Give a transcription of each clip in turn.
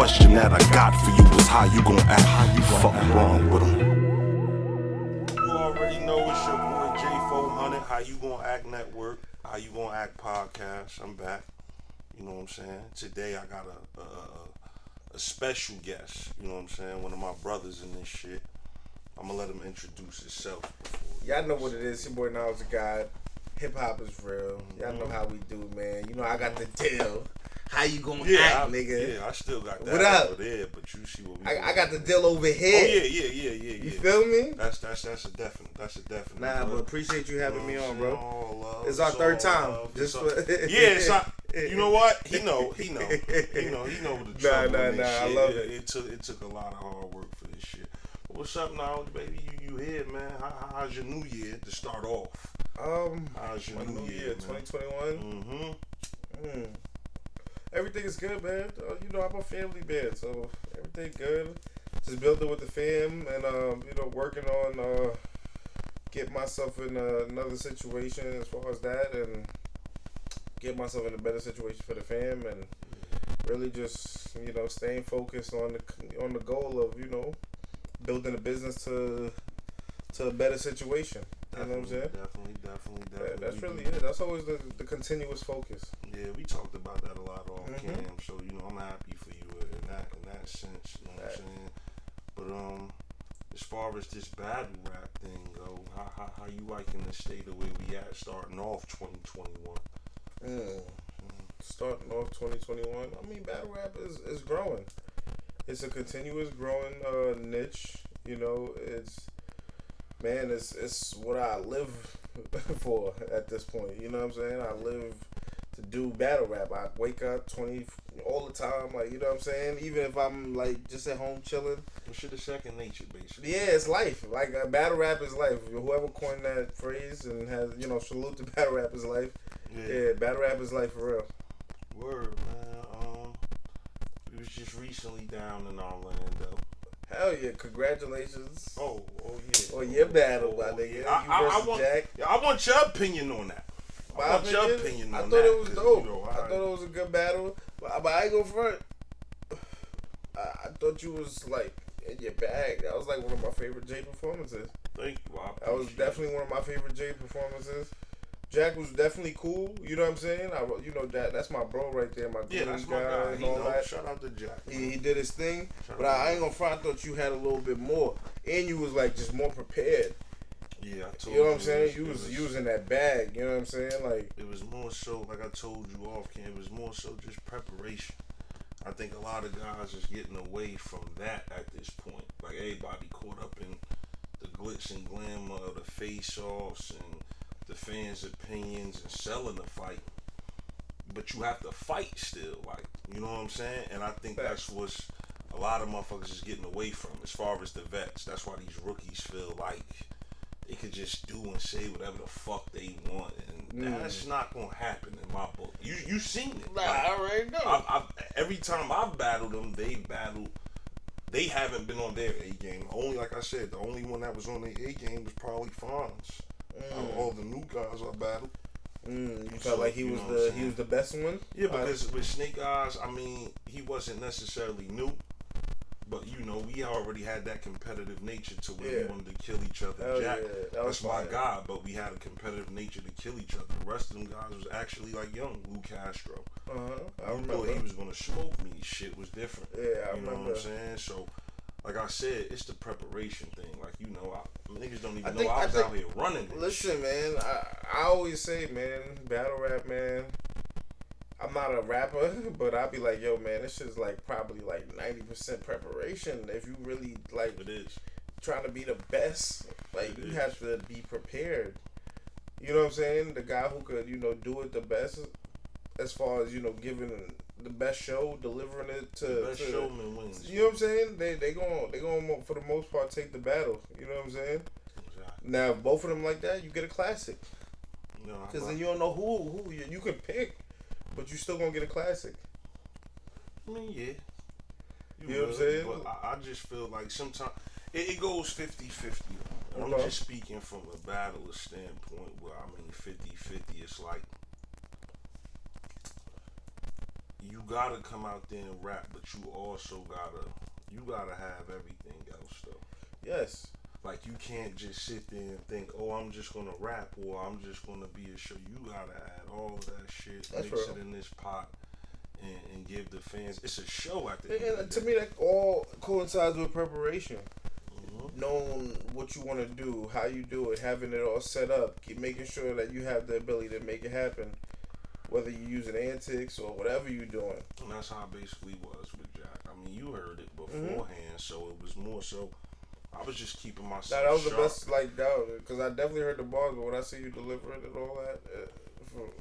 question that I got for you is how you gon' act. How you fuck wrong with them? You already know it's your boy J400. How You Gonna Act Network. How You Gonna Act podcast. I'm back. You know what I'm saying? Today I got a special guest. You know what I'm saying? One of my brothers in this shit. I'm gonna let him introduce himself. Y'all know what it is. Your boy Knowledge of God. Hip hop is real. Y'all know how we do, man. You know I got the deal. How you gonna act, nigga? Yeah, I still got that what up? over there, but you see what we I got the deal over here. Oh yeah. You feel me? That's a definite. Nah, but appreciate you having me on, bro. Love, it's our third time. It's you know what? He know what the trouble is. Nah. I love it. It took a lot of hard work for this shit. What's up now, baby? You here, man? How's your new year to start off? How's your new year, 2021? Everything is good, man. You know, I'm a family man, so everything good. Just building with the fam and, you know, working on getting myself in another situation as far as that and get myself in a better situation for the fam and really just, you know, staying focused on the goal of, you know, building a business to a better situation. You know what I'm saying? Definitely. That's really it. That's always the continuous focus. Yeah, we talked about that a lot on cam, so you know I'm happy for you in that sense. You know what I'm saying? But as far as this battle rap thing go, how you liking the state of where we at starting off 2021? Starting off 2021, I mean battle rap is growing. It's a continuous growing niche. You know, it's what I live for at this point. You know what I'm saying? I live to do battle rap. I wake up all the time, like, you know what I'm saying? Even if I'm like just at home chilling. This shit is second nature, basically. Yeah, it's life. Like battle rap is life. Whoever coined that phrase and has, you know, salute to battle rap is life. Yeah, battle rap is life for real. Word, man. We was just recently down in Orlando. Hell yeah! Congratulations. Oh yeah. On your battle, my nigga. I want your opinion on that. I want your opinion on that. I thought it was dope. You know, I thought it was a good battle, but I ain't gonna front. I thought you was like in your bag. That was like one of my favorite J performances. Thank you. That was definitely one of my favorite J performances. Jack was definitely cool, you know what I'm saying? You know, that's my bro right there, my that's guy, my guy. and all that. Shout out to Jack. He did his thing, but I ain't gonna front. I thought you had a little bit more, and you was like just more prepared. Yeah, I told you. You know what I'm saying? You was using that bag. You know what I'm saying? Like it was more so, like I told you off cam. It was more so just preparation. I think a lot of guys is getting away from that at this point. Like everybody caught up in the glitz and glamour of the face-offs and the fans' opinions and selling the fight, but you have to fight still, like, you know what I'm saying? And I think that's what's a lot of motherfuckers is getting away from as far as the vets. That's why these rookies feel like they could just do and say whatever the fuck they want, and that's not gonna happen in my book. You seen it? Nah, I already know. Every time I've battled them, they haven't been on their A game. Only, like I said, the only one that was on their A game was probably Fonz. All the new guys I battled. You felt like he was the best one? Yeah, because with Snake Eyes, I mean, he wasn't necessarily new, but you know, we already had that competitive nature to where we wanted to kill each other. Jack, that's my guy, but we had a competitive nature to kill each other. The rest of them guys was actually like young Lou Castro. I thought he was gonna smoke me. Shit was different. Yeah, I remember. You know what I'm saying? So, like I said, it's the preparation thing. Like, you know, niggas don't even know I was out here running. Listen, man, I always say, man, battle rap, man. I'm not a rapper, but I'll be like, yo, man, this shit's like probably like 90% preparation. If you really like it is trying to be the best, like you have to be prepared. You know what I'm saying? The guy who could, you know, do it the best as far as, you know, giving the best show, delivering it to the best showman wins. You know what I'm saying? They going for the most part take the battle. You know what I'm saying? Exactly. Now if both of them like that, you get a classic. Because then you don't know who you can pick, but you still gonna get a classic. I mean, yeah. You know what I'm saying? But I just feel like sometimes it goes 50-50. I'm just speaking from a battler standpoint where, I mean, 50-50, it's like you gotta come out there and rap, but you also gotta have everything else though. Yes. Like you can't just sit there and think, oh, I'm just gonna rap or I'm just gonna be a show. You gotta add all of that shit, That's mix real. it in this pot, and give the fans. It's a show at the end. And of the to day. me, that all coincides with preparation. Mhm. Knowing what you want to do, how you do it, having it all set up, keep making sure that you have the ability to make it happen, whether you're using antics or whatever you're doing. And that's how it basically was with Jack. I mean, you heard it beforehand, so it was more so. I was just keeping myself. Now that was sharp. the best, like that, because I definitely heard the bars, but when I see you deliver it and all that,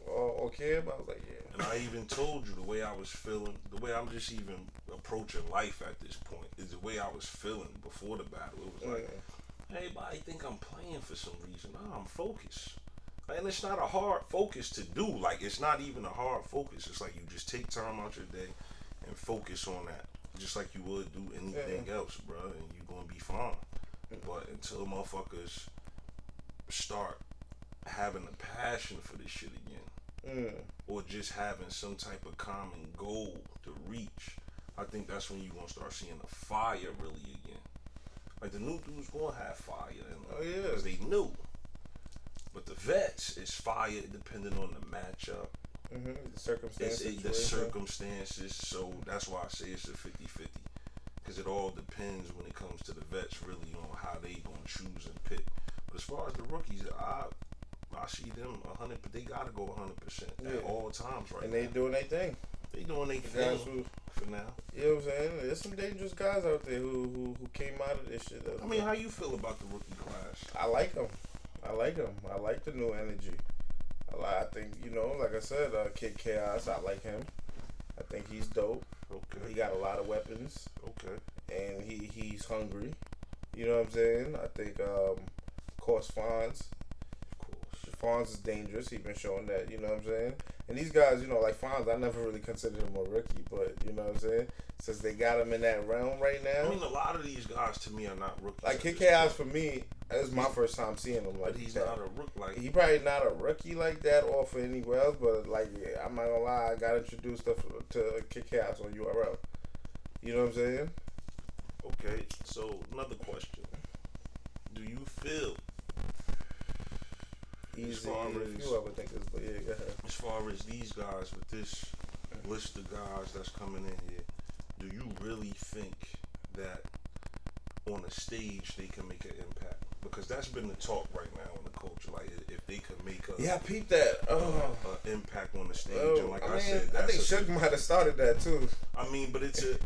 or Cam, I was like, yeah. And I even told you the way I was feeling, the way I'm just even approaching life at this point is the way I was feeling before the battle. It was like, everybody think I'm playing for some reason. No, I'm focused. And it's not a hard focus to do. Like, it's not even a hard focus. It's like you just take time out your day and focus on that. Just like you would do anything else, bro. And you're going to be fine. But until motherfuckers start having a passion for this shit again, or just having some type of common goal to reach, I think that's when you're going to start seeing the fire really again. Like, the new dudes going to have fire in them. Oh, yeah. Because they new. But the vets is fire depending on the matchup. The circumstances. The circumstances. So that's why I say it's a 50-50. Because it all depends when it comes to the vets really on how they going to choose and pick. But as far as the rookies, I see them 100, but they got to go 100% at all times right and now. they doing their thing. They doing their thing for now. You know what I'm saying? There's some dangerous guys out there who came out of this shit. I mean, how you feel about the rookie class? I like them. I like the new energy. I think, you know, like I said, Kid Chaos, I like him. I think he's dope. Okay. He got a lot of weapons. Okay. And he's hungry. You know what I'm saying? I think, of course, Fonz. Fonz is dangerous. He's been showing that, you know what I'm saying? And these guys, you know, like Fonz, I never really considered him a rookie, but, you know what I'm saying? Since they got him in that realm right now. I mean, a lot of these guys, to me, are not rookies. Like, Kid Chaos, for me, this is my first time seeing him like but he's that. not a rookie. Like, He probably not a rookie like that or for anywhere else, but, like, I'm not gonna lie, I got introduced to Kid Chaos on URL. You know what I'm saying? okay, so another question. Do you feel, Easy, far if as- you ever think this, but yeah, go ahead. as far as these guys, with this list of guys that's coming in here, do you really think that on a stage they can make an impact? Because that's been the talk right now in the culture. Like, if they could make a Yeah, I peeped that. impact on the stage, Oh, and like I mean, said, I that's think Suge might have started that too. I mean, but it's a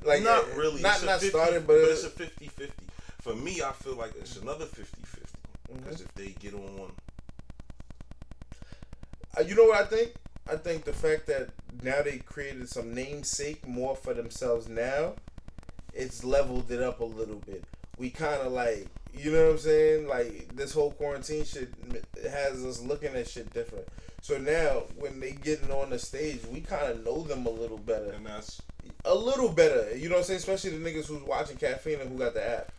Like, not really. not It's a not 50, started, but it's a 50-50. For me, I feel like it's another 50-50. Because if they get on, you know what I think? I think the fact that now they created some namesake more for themselves now, it's leveled it up a little bit. We kind of like, you know what I'm saying? Like, this whole quarantine shit has us looking at shit different. So now, when they getting on the stage, we kind of know them a little better. and that's A little better. You know what I'm saying? Especially the niggas who's watching Caffeine and who got the app.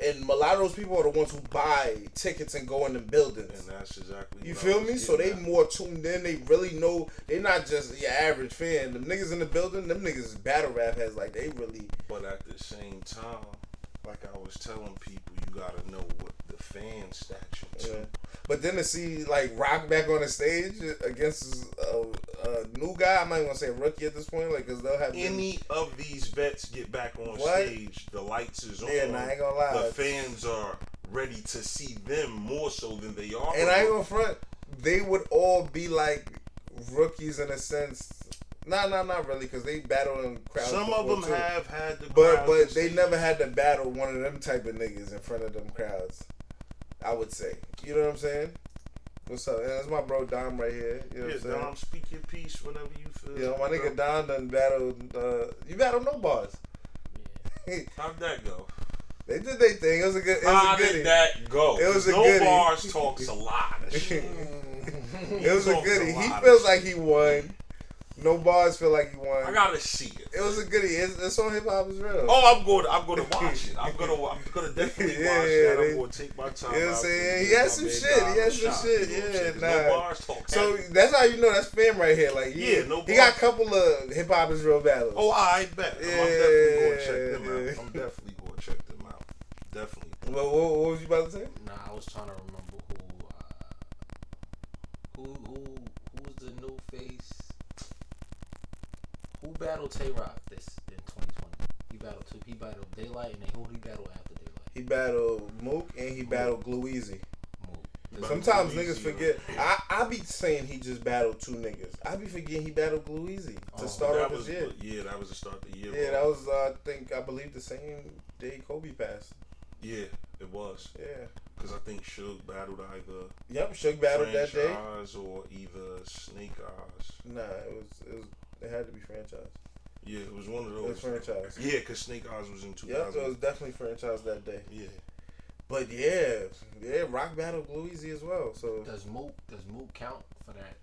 And a lot of those people are the ones who buy tickets and go in the buildings. and that's exactly. You what I feel was me? So they getting at. more tuned in. They really know. They not just your average fan. Them niggas in the building, them niggas is battle rap heads. Like, they really. But at the same time, like I was telling people, you gotta know what the fan statue too. Yeah. But then to see, like, Rock back on the stage against a new guy, I'm not even gonna say rookie at this point, like, because they'll have Any of these vets get back on What? stage, the lights is on. Yeah, nah, I ain't gonna lie. The fans are ready to see them more so than they are. And I ain't gonna front. They would all be like rookies in a sense. Nah, not really, because they battle in crowds. Some of before, them too. have had the But crowds they on never stage. had to battle one of them type of niggas in front of them crowds. I would say. You know what I'm saying? What's up? And that's my bro Dom right here. You know what I'm saying? Dom, speak your piece whenever you feel. You know, my nigga Don done battled. You battled no bars. How'd that go? They did their thing. It was a good. It was How a goodie. did that go? It was a no goodie. bars talks a lot of shit. It was a Talks goodie. lot He of feels shit. like he won. No bars feel like he won. I gotta see it. It was a goodie. It's on Hip Hop Is Real. Oh, I'm going to watch it. I'm gonna definitely watch that. I'm gonna take my time. You know what I'm out saying? He has some shit. He has some shit. You know what I'm Yeah, saying? nah. No bars talk. So that's how you know that's fam right here. Like, he got a couple of Hip Hop Is Real battles. Oh, I bet. I'm definitely going to check them out. I'm definitely going to check them out. Definitely. What was you about to say? Nah, I was trying to remember who's the new face. Who battled Tay-Rock this in 2020? He battled two. He battled Daylight, and then who he battled after Daylight? He battled Mook and he battled Glueezy. Mook. Sometimes niggas forget. I be saying he just battled two niggas. I be forgetting he battled Glueezy to start off his year. Yeah, that was the start of the year. Yeah, that was I believe the same day Kobe passed. Yeah, it was. Yeah. Because I think Suge battled either. Yep, Suge battled that day. Franchise or either Snake Eyes. Nah, it had to be Franchise. Yeah, it was one of those. It was Franchise. Yeah, because Snake Eyes was in 2000. Yep, it was definitely Franchise that day. Yeah. But Rock battled Gluezy as well. So does Mook count for that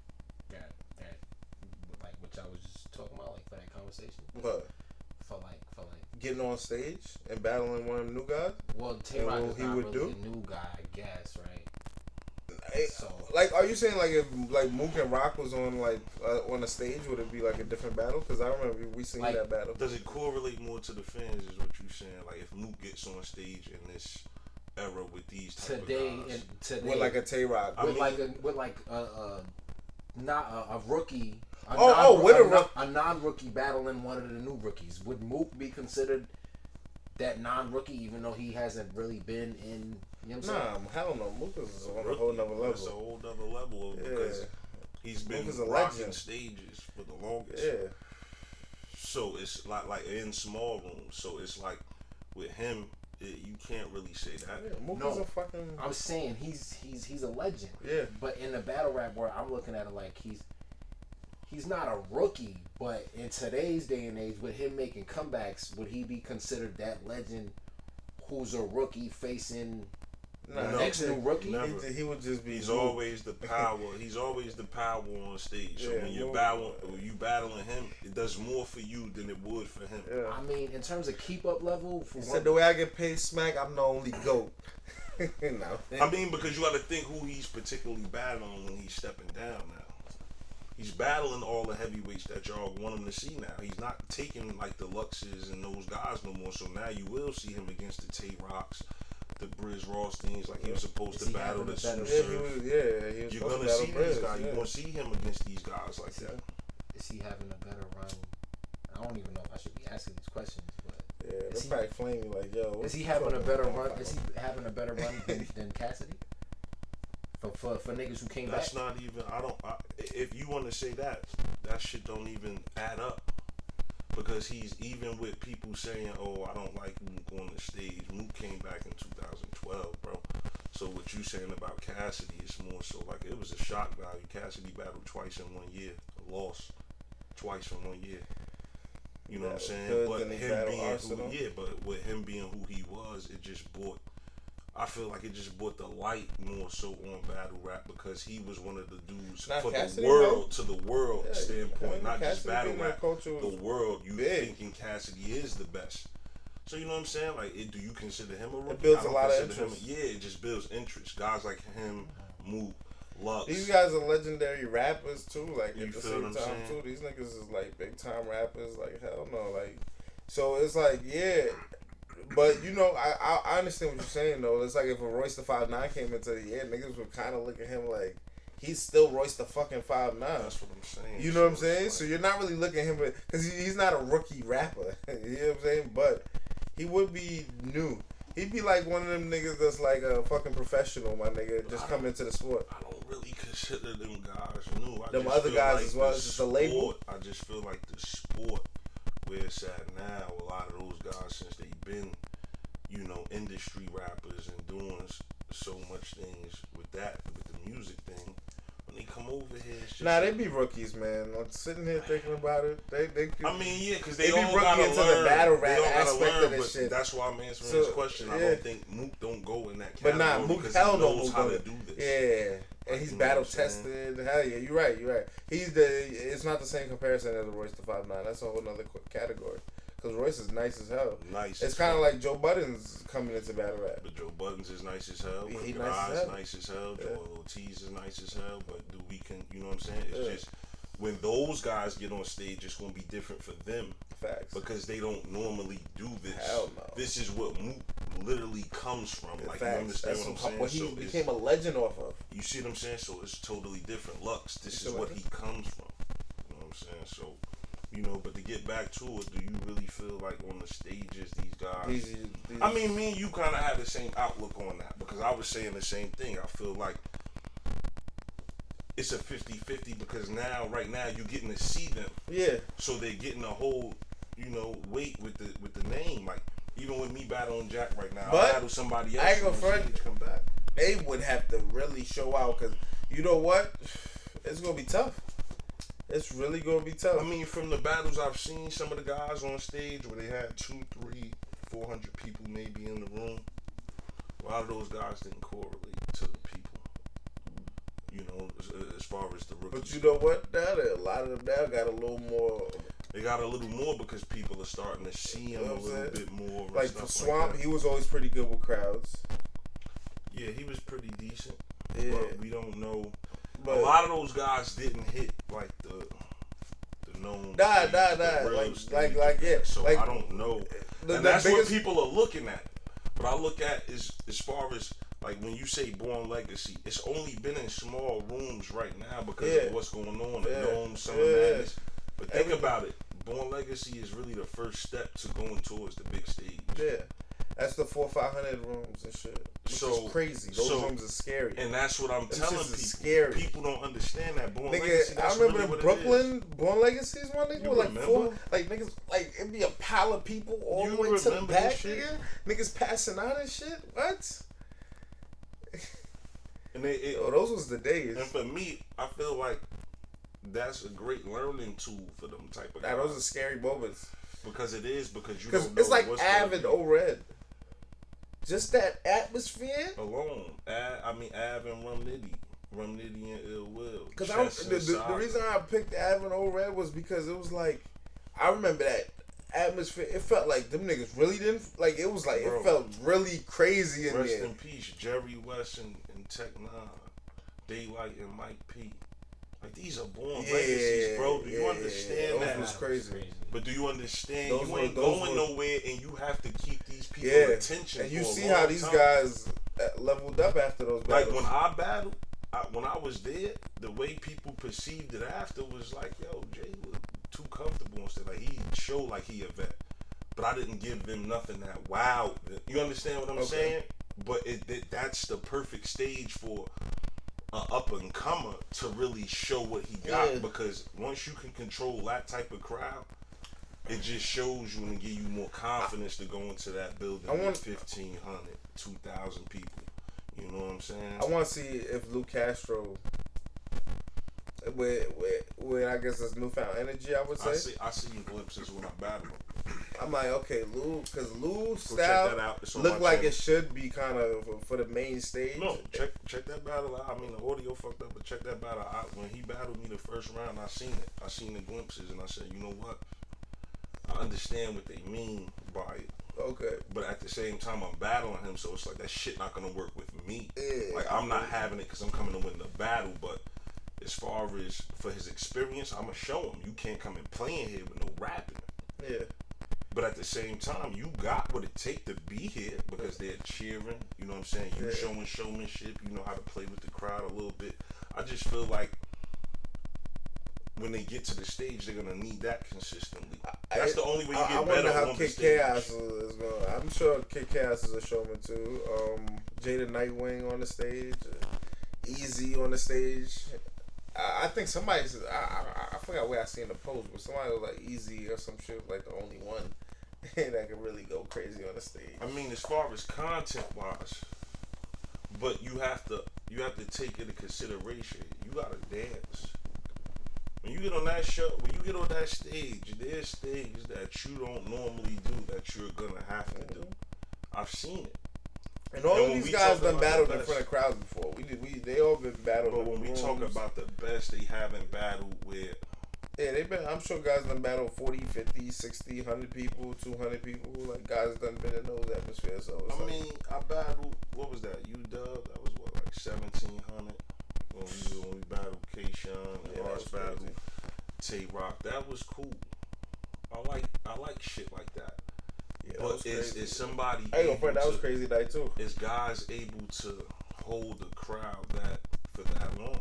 like which I was just talking about, like for that conversation? What? For like getting on stage and battling one of them new guys? Well, Tay-Rock is not really do? a new guy, I guess, right? So, like, are you saying like if like Mook and Rock was on like on a stage, would it be like a different battle? Because I remember we seen like, that battle. Does it correlate more to the fans? Is what you saying? Like if Mook gets on stage in this era with these type of guys, today with like a Tay-Rock, not a rookie. A non-rookie battling one of the new rookies. Would Mook be considered that non-rookie, even though he hasn't really been in? You know what I'm saying? Hell no. Mook is on a whole nother level. That's a whole nother level because he's been rocking stages for the longest. Yeah. So it's like in small rooms. So it's like with him, you can't really say that. Yeah, Mook is a fucking. I'm saying he's a legend. Yeah. But in the battle rap world, I'm looking at it like he's not a rookie, but in today's day and age, with him making comebacks, would he be considered that legend who's a rookie facing the next new rookie? He would just be. He's always the power. He's always the power on stage. So when you battling him, it does more for you than it would for him. Yeah. I mean, in terms of keep up level, said the way I get paid smack, I'm the only GOAT. No. I mean, because you got to think who he's particularly battling when he's stepping down now. He's battling all the heavyweights that y'all want him to see now. He's not taking like the Luxes and those guys no more. So now you will see him against the Tay-Rocks, the Briz Rothsteins, like he was supposed to battle the Sue Surf. You're gonna see these guys. You're gonna see him against these guys like that. Is he having a better run? I don't even know if I should be asking these questions, but they're probably flaming like, yo. Is he having a better run? Is he having a better run than Cassidy? For niggas who came That's back? not even. If you want to say that shit don't even add up. Because he's even with people saying, "Oh, I don't like Mook on the stage." Mook came back in 2012, bro. So what you saying about Cassidy is more so like it was a shock value. Cassidy battled twice in 1 year, lost twice in 1 year. You know what I'm saying? But with him being who he was, it just brought. I feel like it just brought the light more so on battle rap because he was one of the dudes for Cassidy, the world, to the world standpoint, not just battle rap. The world, you thinking Cassidy is the best. So you know what I'm saying? Like, do you consider him a rookie? It builds a lot of interest. It just builds interest. Guys like him, Mook, Lux. These guys are legendary rappers too. Like you at the same time too. These niggas is like big time rappers. Like hell no. Like so it's like But you know, I understand what you're saying though. It's like if a Royce the 5'9" came into the year, niggas would kind of look at him like he's still Royce the fucking 5'9". That's what I'm saying. You know what I'm saying? Like, so you're not really looking at him because he's not a rookie rapper. You know what I'm saying? But he would be new. He'd be like one of them niggas that's like a fucking professional, my nigga, just come into the sport. I don't really consider them guys new. Them other guys like as well. It's just a label. I just feel like the sport where it's at now, a lot of those guys, since they've been, you know, industry rappers and doing so much things with the music thing, when they come over here. It's just Nah, they be rookies, man. I'm sitting here thinking about it. They I mean, yeah, because they be all rookie gotta into learn. the battle They rap all gotta aspect learn, of this but shit. that's why I'm answering So, this question. yeah. I don't think Mook don't go in that But category nah, Mook because hell he don't knows move how on to it. do this. Yeah, and he's You know battle what I'm saying? tested. Hell yeah, you're right. You're right. It's not the same comparison as a Royce to 5'9". That's a whole nother category. Because Royce is nice as hell. Nice. It's as kind of fuck. like Joe Budden's coming into battle rap. But Joe Buttons is nice as hell. He Crooked nice as Eyes hell. nice as hell. Yeah. Joel Ortiz is nice as hell. But do we can, you know what I'm saying? It's Yeah. just when those guys get on stage, it's gonna be different for them Facts. because they don't normally do this. Hell no. This is what Mook literally comes from. Like, Facts. you understand That's what I'm saying? what he So became a legend off of. you see what I'm saying? So it's totally different. Lux, this It's is a what legend. he comes from. You know what I'm saying? So, you know, but to get back to it, do you really feel like on the stages, these guys... These I mean, me and you kind of had the same outlook on that because I was saying the same thing. I feel like it's a 50-50 because right now, you're getting to see them. yeah. So they're getting a whole, you know, weight with the name. Like, even with me battling Jack right now, But I battle somebody else. I ain't gonna on front. stage, come back. They would have to really show out because you know what? It's gonna be tough. It's really gonna be tough. I mean, from the battles I've seen, some of the guys on stage where they had 200, 300, 400 people maybe in the room, a lot of those guys didn't correlate to the people. You know, as far as the rookies. But you know what? Now a lot of them now got a little more. They got a little more because people are starting to see them You know a what I'm little saying? bit more. And Like stuff for Swamp, like he was always pretty good with crowds. that. Yeah, he was pretty decent. Yeah. But we don't know. But A lot of those guys didn't hit like the known. Nah, stage, nah, the nah. real Like, stage. yeah. So Like, I don't know. The And that's biggest, what people are looking at. What I look at is as far as like when you say Born Legacy, it's only been in small rooms right now because Yeah. of what's going on. The Yeah. Dome, Summer Yeah. Madness. But think about it. Born Legacy is really the first step to going towards the big stage. Yeah. That's the 400-500 rooms and shit. Which So- is crazy. Those so- rooms are scary. And that's what I'm Them telling shits people. is scary. People don't understand that Born Legacy. Nigga, That's I remember really in what it Brooklyn, Born Legacies, my nigga, You with like remember? four, like niggas, like it'd be a pile of people all You the way to the remember back, this shit? nigga. Niggas passing out and shit. What? And it, Yo, those was the days. and for me, I feel like that's a great learning tool for them type of guys. Nah, those are scary moments. Because it is, because you Because don't know it's like what's Av gonna and be O-Red. Just that atmosphere. alone. Av and Rum Nitty and Ill Will. Because Chess the and Saga. reason I picked Av and O-Red was because it was like, I remember that atmosphere. It felt like them niggas really didn't, like it was like, Bro. it felt really crazy in Rest there. in peace, Jerry West and Tech Nine, Daylight and Mike P. Like these are born legacies, bro. Do you understand those that? was crazy. But do you understand? Those You were- ain't those going were- nowhere, and you have to keep these people Yeah, attention. and you for a see long how these time. guys leveled up after those Like battles. when I battled, when I was there, the way people perceived it after was like, "Yo, Jay was too comfortable and stuff." Like he showed like he a vet, but I didn't give them nothing that wow. You understand what I'm Okay. saying? But that's the perfect stage for an up and comer to really show what he got. Yeah. Because once you can control that type of crowd, it just shows you and give you more confidence to go into that building I want- with 1,500, 2,000 people. You know what I'm saying? I want to see if Lou Castro, with I guess this newfound energy, I would say. I see glimpses when I battle him. I'm like, okay, Lou, because Lou's Go check style that out. It's on look my like channel. it should be kind of for the main stage. No, check that battle out. I mean, the audio fucked up, but check that battle out. When he battled me the first round, I seen it. I seen the glimpses, and I said, you know what? I understand what they mean by it. Okay. But at the same time, I'm battling him, so it's like that shit not gonna work with me. Yeah. Like I'm not having it because I'm coming to win the battle. But as far as for his experience, I'm gonna show him you can't come and play in here with no rapping. Yeah. But at the same time, you got what it take to be here because they're cheering. You know what I'm saying? You Yeah. showing showmanship. You know how to play with the crowd a little bit. I just feel like when they get to the stage, they're gonna need that consistently. That's the only way you I get wonder better how on the Kid stage. Chaos is going. I'm sure Kid Chaos is a showman too. Jada Nightwing on the stage, Easy on the stage. I think somebody said, I forgot where I seen the post, but somebody was like Easy or some shit was like the only one that can really go crazy on the stage. I mean, as far as content wise, but you have to take into consideration. You gotta dance. When you get on that show, when you get on that stage, there's things that you don't normally do that you're gonna have to do. I've seen it. And all of these guys done battled in best, front of crowds before. They all been battled. But when we talk about the best, they haven't battled with. Yeah, I'm sure guys done battled 40, 50, 60, 100 people, 200 people. Like, guys done been in those atmospheres. So I mean, I battled, what was that? UW? That was what, like 1,700? When we battled K-Shun and Ross battled Tay-Rock. That was cool. I like shit like that. Yeah, but is somebody I ain't gonna front, that was crazy night too. Is guys able to hold the crowd that for that long?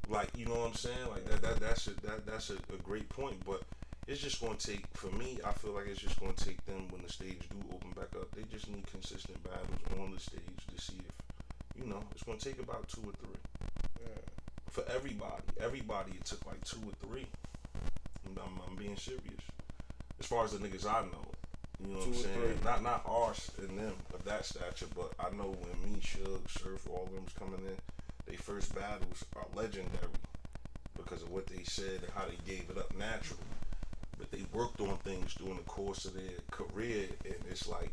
Like, you know what I'm saying? Like that's a great point, but it's just gonna take, for me, I feel like it's just gonna take them when the stage do open back up. They just need consistent battles on the stage to see if, you know, it's gonna take about 2 or 3. Yeah. For everybody it took like 2 or 3. I'm being serious. As far as the niggas I know, you know what I'm saying? Not ours and them of that stature, but I know when me, Suge, Surf, all of them's coming in, they first battles are legendary because of what they said and how they gave it up naturally. But they worked on things during the course of their career, and it's like,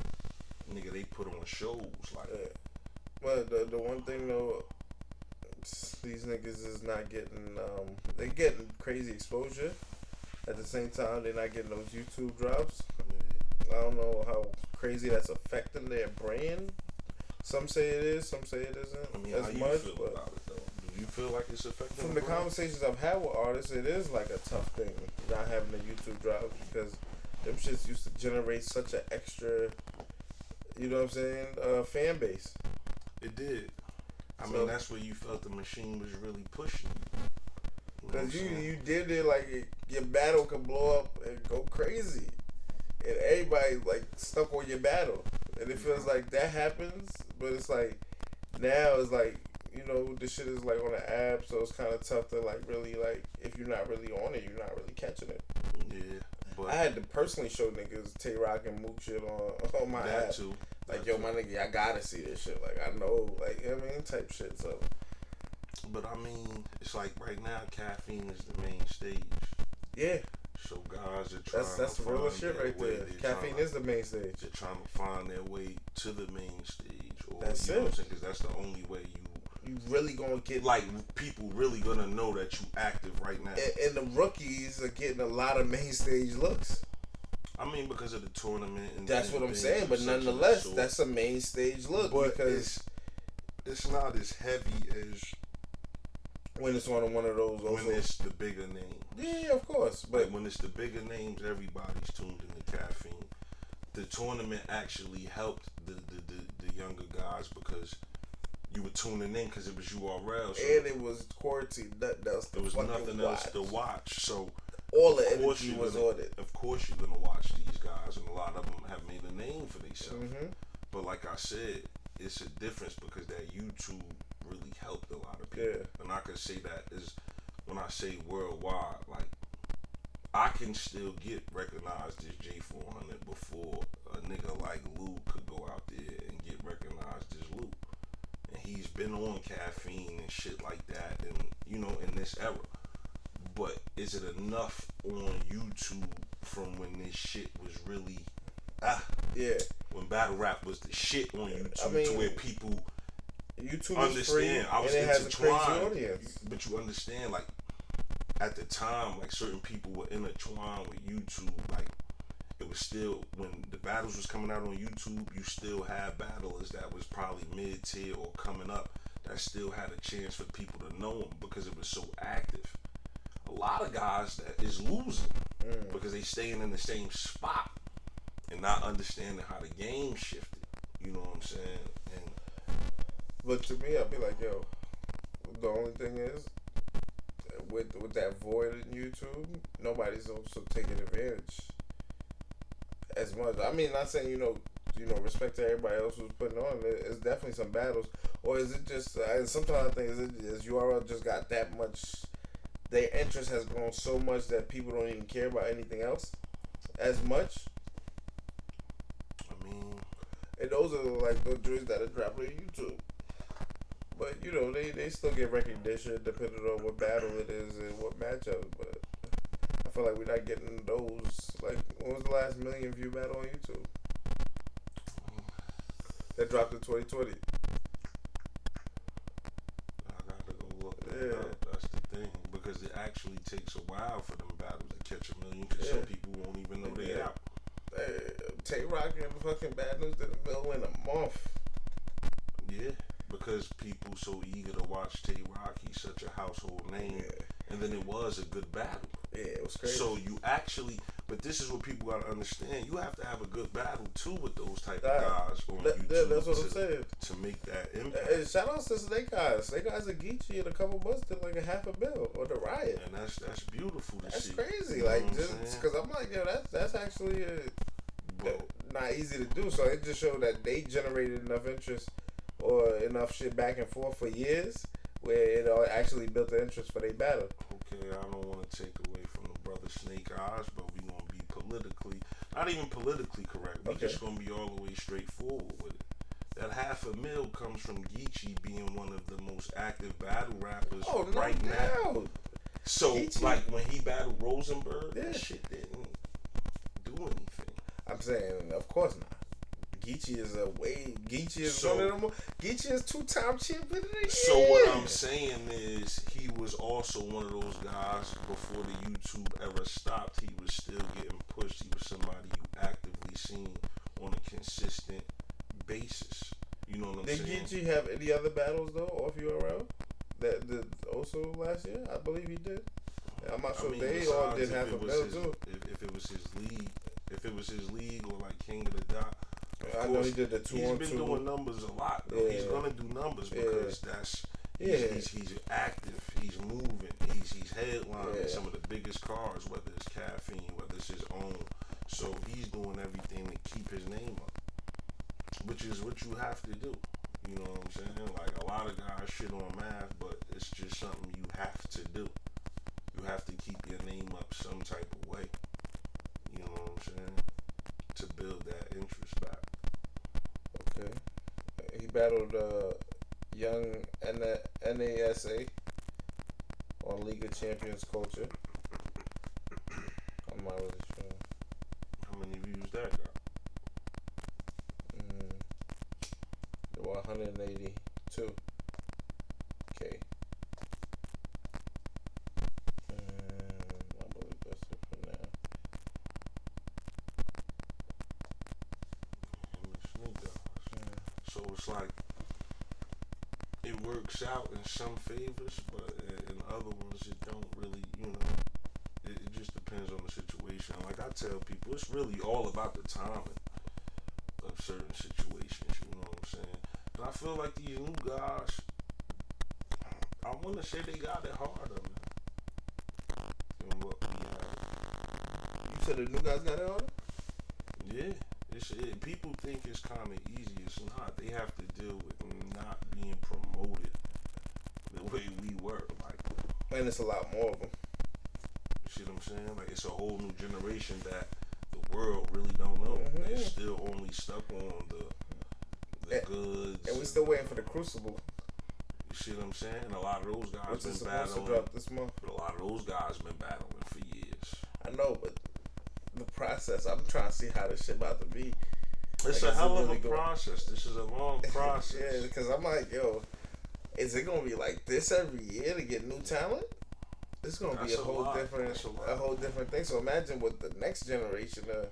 nigga, they put on shows like. Yeah. But the one thing though, these niggas is not getting they getting crazy exposure. At the same time, they're not getting those YouTube drops. I don't know how crazy that's affecting their brand. Some say it is, some say it isn't. I mean, as how you much, feel but about it though? Do you feel like it's affecting? From the conversations I've had with artists, it is like a tough thing not having the YouTube drops because them shits used to generate such an extra, you know what I'm saying, fan base. It did. I mean, that's where you felt the machine was really pushing. Because you did it like your battle could blow up and go crazy. And everybody like stuck on your battle. And it feels like that happens, but it's like now it's like, you know, this shit is like on the app, so it's kind of tough to like really like, if you're not really on it, you're not really catching it. Yeah. But I had to personally show niggas Tay-Rock and Mook shit on my app. Too. Like, yo, my nigga, I gotta see this shit. Like, I know, like, you know what I mean? Type shit, so. But I mean, it's like right now, caffeine is the main stage. Yeah. So guys are trying That's to the real find shit their right way. there. Caffeine is the main stage. They're trying to find their way to the main stage. Or, That's you know it. what I'm saying? Because that's the only way you really gonna get, like, people really gonna know that you active right now. And the rookies are getting a lot of main stage looks. I mean, because of the tournament. And that's what I'm saying. But nonetheless, that's a main stage look. But because it's not as heavy as when it's on one of those. When it's the bigger names. Yeah, of course. But like when it's the bigger names, everybody's tuned into caffeine. The tournament actually helped the younger guys because you were tuning in because it was URL. So and it was quarantine. Nothing else. There was nothing else to watch. So all the energy was on it. Of course, you're gonna watch these guys, and a lot of them have made a name for themselves. Mm-hmm. But like I said, it's a difference because that YouTube really helped a lot of people. Yeah. And I can say that is when I say worldwide, like I can still get recognized as J400 before a nigga like Lou could go out there and get recognized as Lou. And he's been on caffeine and shit like that, and you know, in this era. But is it enough on YouTube from when this shit was really when battle rap was the shit on YouTube, I mean, to where people YouTube understand. I was intertwined, but you understand, like at the time, like certain people were intertwined with YouTube. Like it was still when the battles was coming out on YouTube, you still had battlers that was probably mid tier or coming up that still had a chance for people to know them because it was so active. A lot of guys that is losing because they staying in the same spot and not understanding how the game shifted. You know what I'm saying? And but to me, I'd be like, yo, the only thing is with that void in YouTube, nobody's also taking advantage as much. I mean, not saying you know, respect to everybody else who's putting on. It's definitely some battles, or is it just? Sometimes I think is URL just got that much. Their interest has grown so much that people don't even care about anything else as much. I mean, and those are like those joints that are dropping on YouTube. But you know, they still get recognition depending on what battle it is and what matchup. But I feel like we're not getting those. Like, when was the last million view battle on YouTube? That dropped in 2020. I gotta go look that up. That's the thing, because it actually takes a while for them battles to catch a million. Because some people won't even know they out. Tay-Rock and fucking Bad News did a mill in a month. Yeah, because people so eager to watch Tay-Rock. He's such a household name. And then it was a good battle. Yeah, it was crazy. So you actually, but this is what people gotta understand. You have to have a good battle too with those type of guys on YouTube. That's what I'm saying. To make that impact. And shout out to Snake Eyes. Snake Eyes and Geechee in a couple months did like $500,000 on the Riot. And that's beautiful to see. That's crazy. You know Like, what I'm just because I'm like, yo, that's actually not easy to do. So it just showed that they generated enough interest or enough shit back and forth for years where it actually built the interest for their battle. Okay, I don't want to take away from the brother Snake Eyes, but we gonna be politically, not even politically correct. We just gonna be all the way straightforward with it. That $500,000 comes from Geechee being one of the most active battle rappers right now. So, Geechee, like when he battled Rosenberg, that shit didn't do anything. I'm saying, of course not. Geechee is one of them. Geechee is 2-time champion of the year. So what I'm saying is, he was also one of those guys before the YouTube era stopped. He was still getting pushed. He was somebody you actively seen on a consistent basis. You know what I'm saying? Did Geechee have any other battles though off URL? That did also last year? I believe he did. I'm not sure they all did $500,000 too. If it was his league, or like King of the Dot. I know he did the 2-on-2. He's been doing numbers a lot though. Yeah. He's gonna do numbers because he's active, he's moving, he's headlining some of the biggest cars, whether it's Caffeine, whether it's his own. So he's doing everything to keep his name up, which is what you have to do. You know what I'm saying? Like, a lot of guys shit on math, but it's just something you have to do. You have to keep your name up some type of way. You know what I'm saying? To build that interest back. Okay. He battled young NASA on League of Champions Culture. I'm not really sure. How many views that got? There were 182. Okay. I believe that's it for now. So it's like, it works out in some favors, but in other ones it don't really, you know, it just depends on the situation. Like I tell people, it's really all about the timing of certain situations, you know what I'm saying? And I feel like these new guys, I want to say they got it harder, man. Than what we had. You said the new guys got it harder? Yeah. People think it's kind of easy. It's not. They have to deal with not being promoted the way we were. Like, and it's a lot more of them. You see what I'm saying? Like, it's a whole new generation that the world really don't know. They're still only stuck on the goods. And we still waiting for the Crucible. You see what I'm saying? And a lot of those guys Which is been supposed battling. to drop this month. But a lot of those guys been battling for years. I know, but the process, I'm trying to see how this shit about to be. It's a hell of a process. This is a long process. Yeah, because I'm like, yo, is it gonna be like this every year to get new talent? It's gonna be a whole different thing. So imagine what the next generation of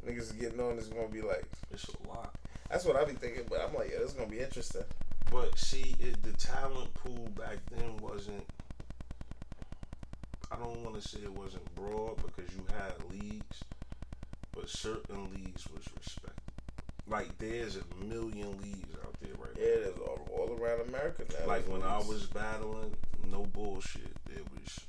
niggas getting on is gonna be like. It's a lot. That's what I be thinking, but I'm like, yeah, this is gonna be interesting. But see, the talent pool back then wasn't. I don't want to say it wasn't broad because you had leagues, but certain leagues was respected. Like, there's a million leagues out there right now. Yeah, there's all around America now. Like, when I was battling, no bullshit, there was...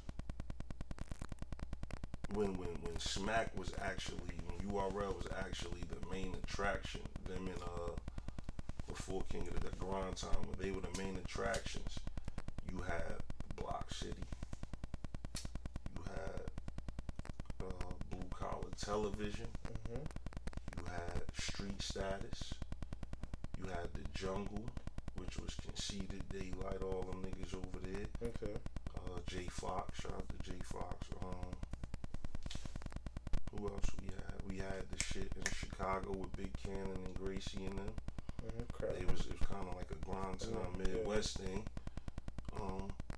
When Smack was actually... When URL was actually the main attraction, them in, before King of the Grind Time, when they were the main attractions, you had Block City. You had Blue Collar Television. You had Street Status. You had The Jungle, which which was Conceited, Daylight, all them niggas over there. Okay. J Fox, shout out to J Fox. Who else we had? We had the shit in Chicago with Big Cannon and Gracie and them. It was kind of like a grind town Midwest thing.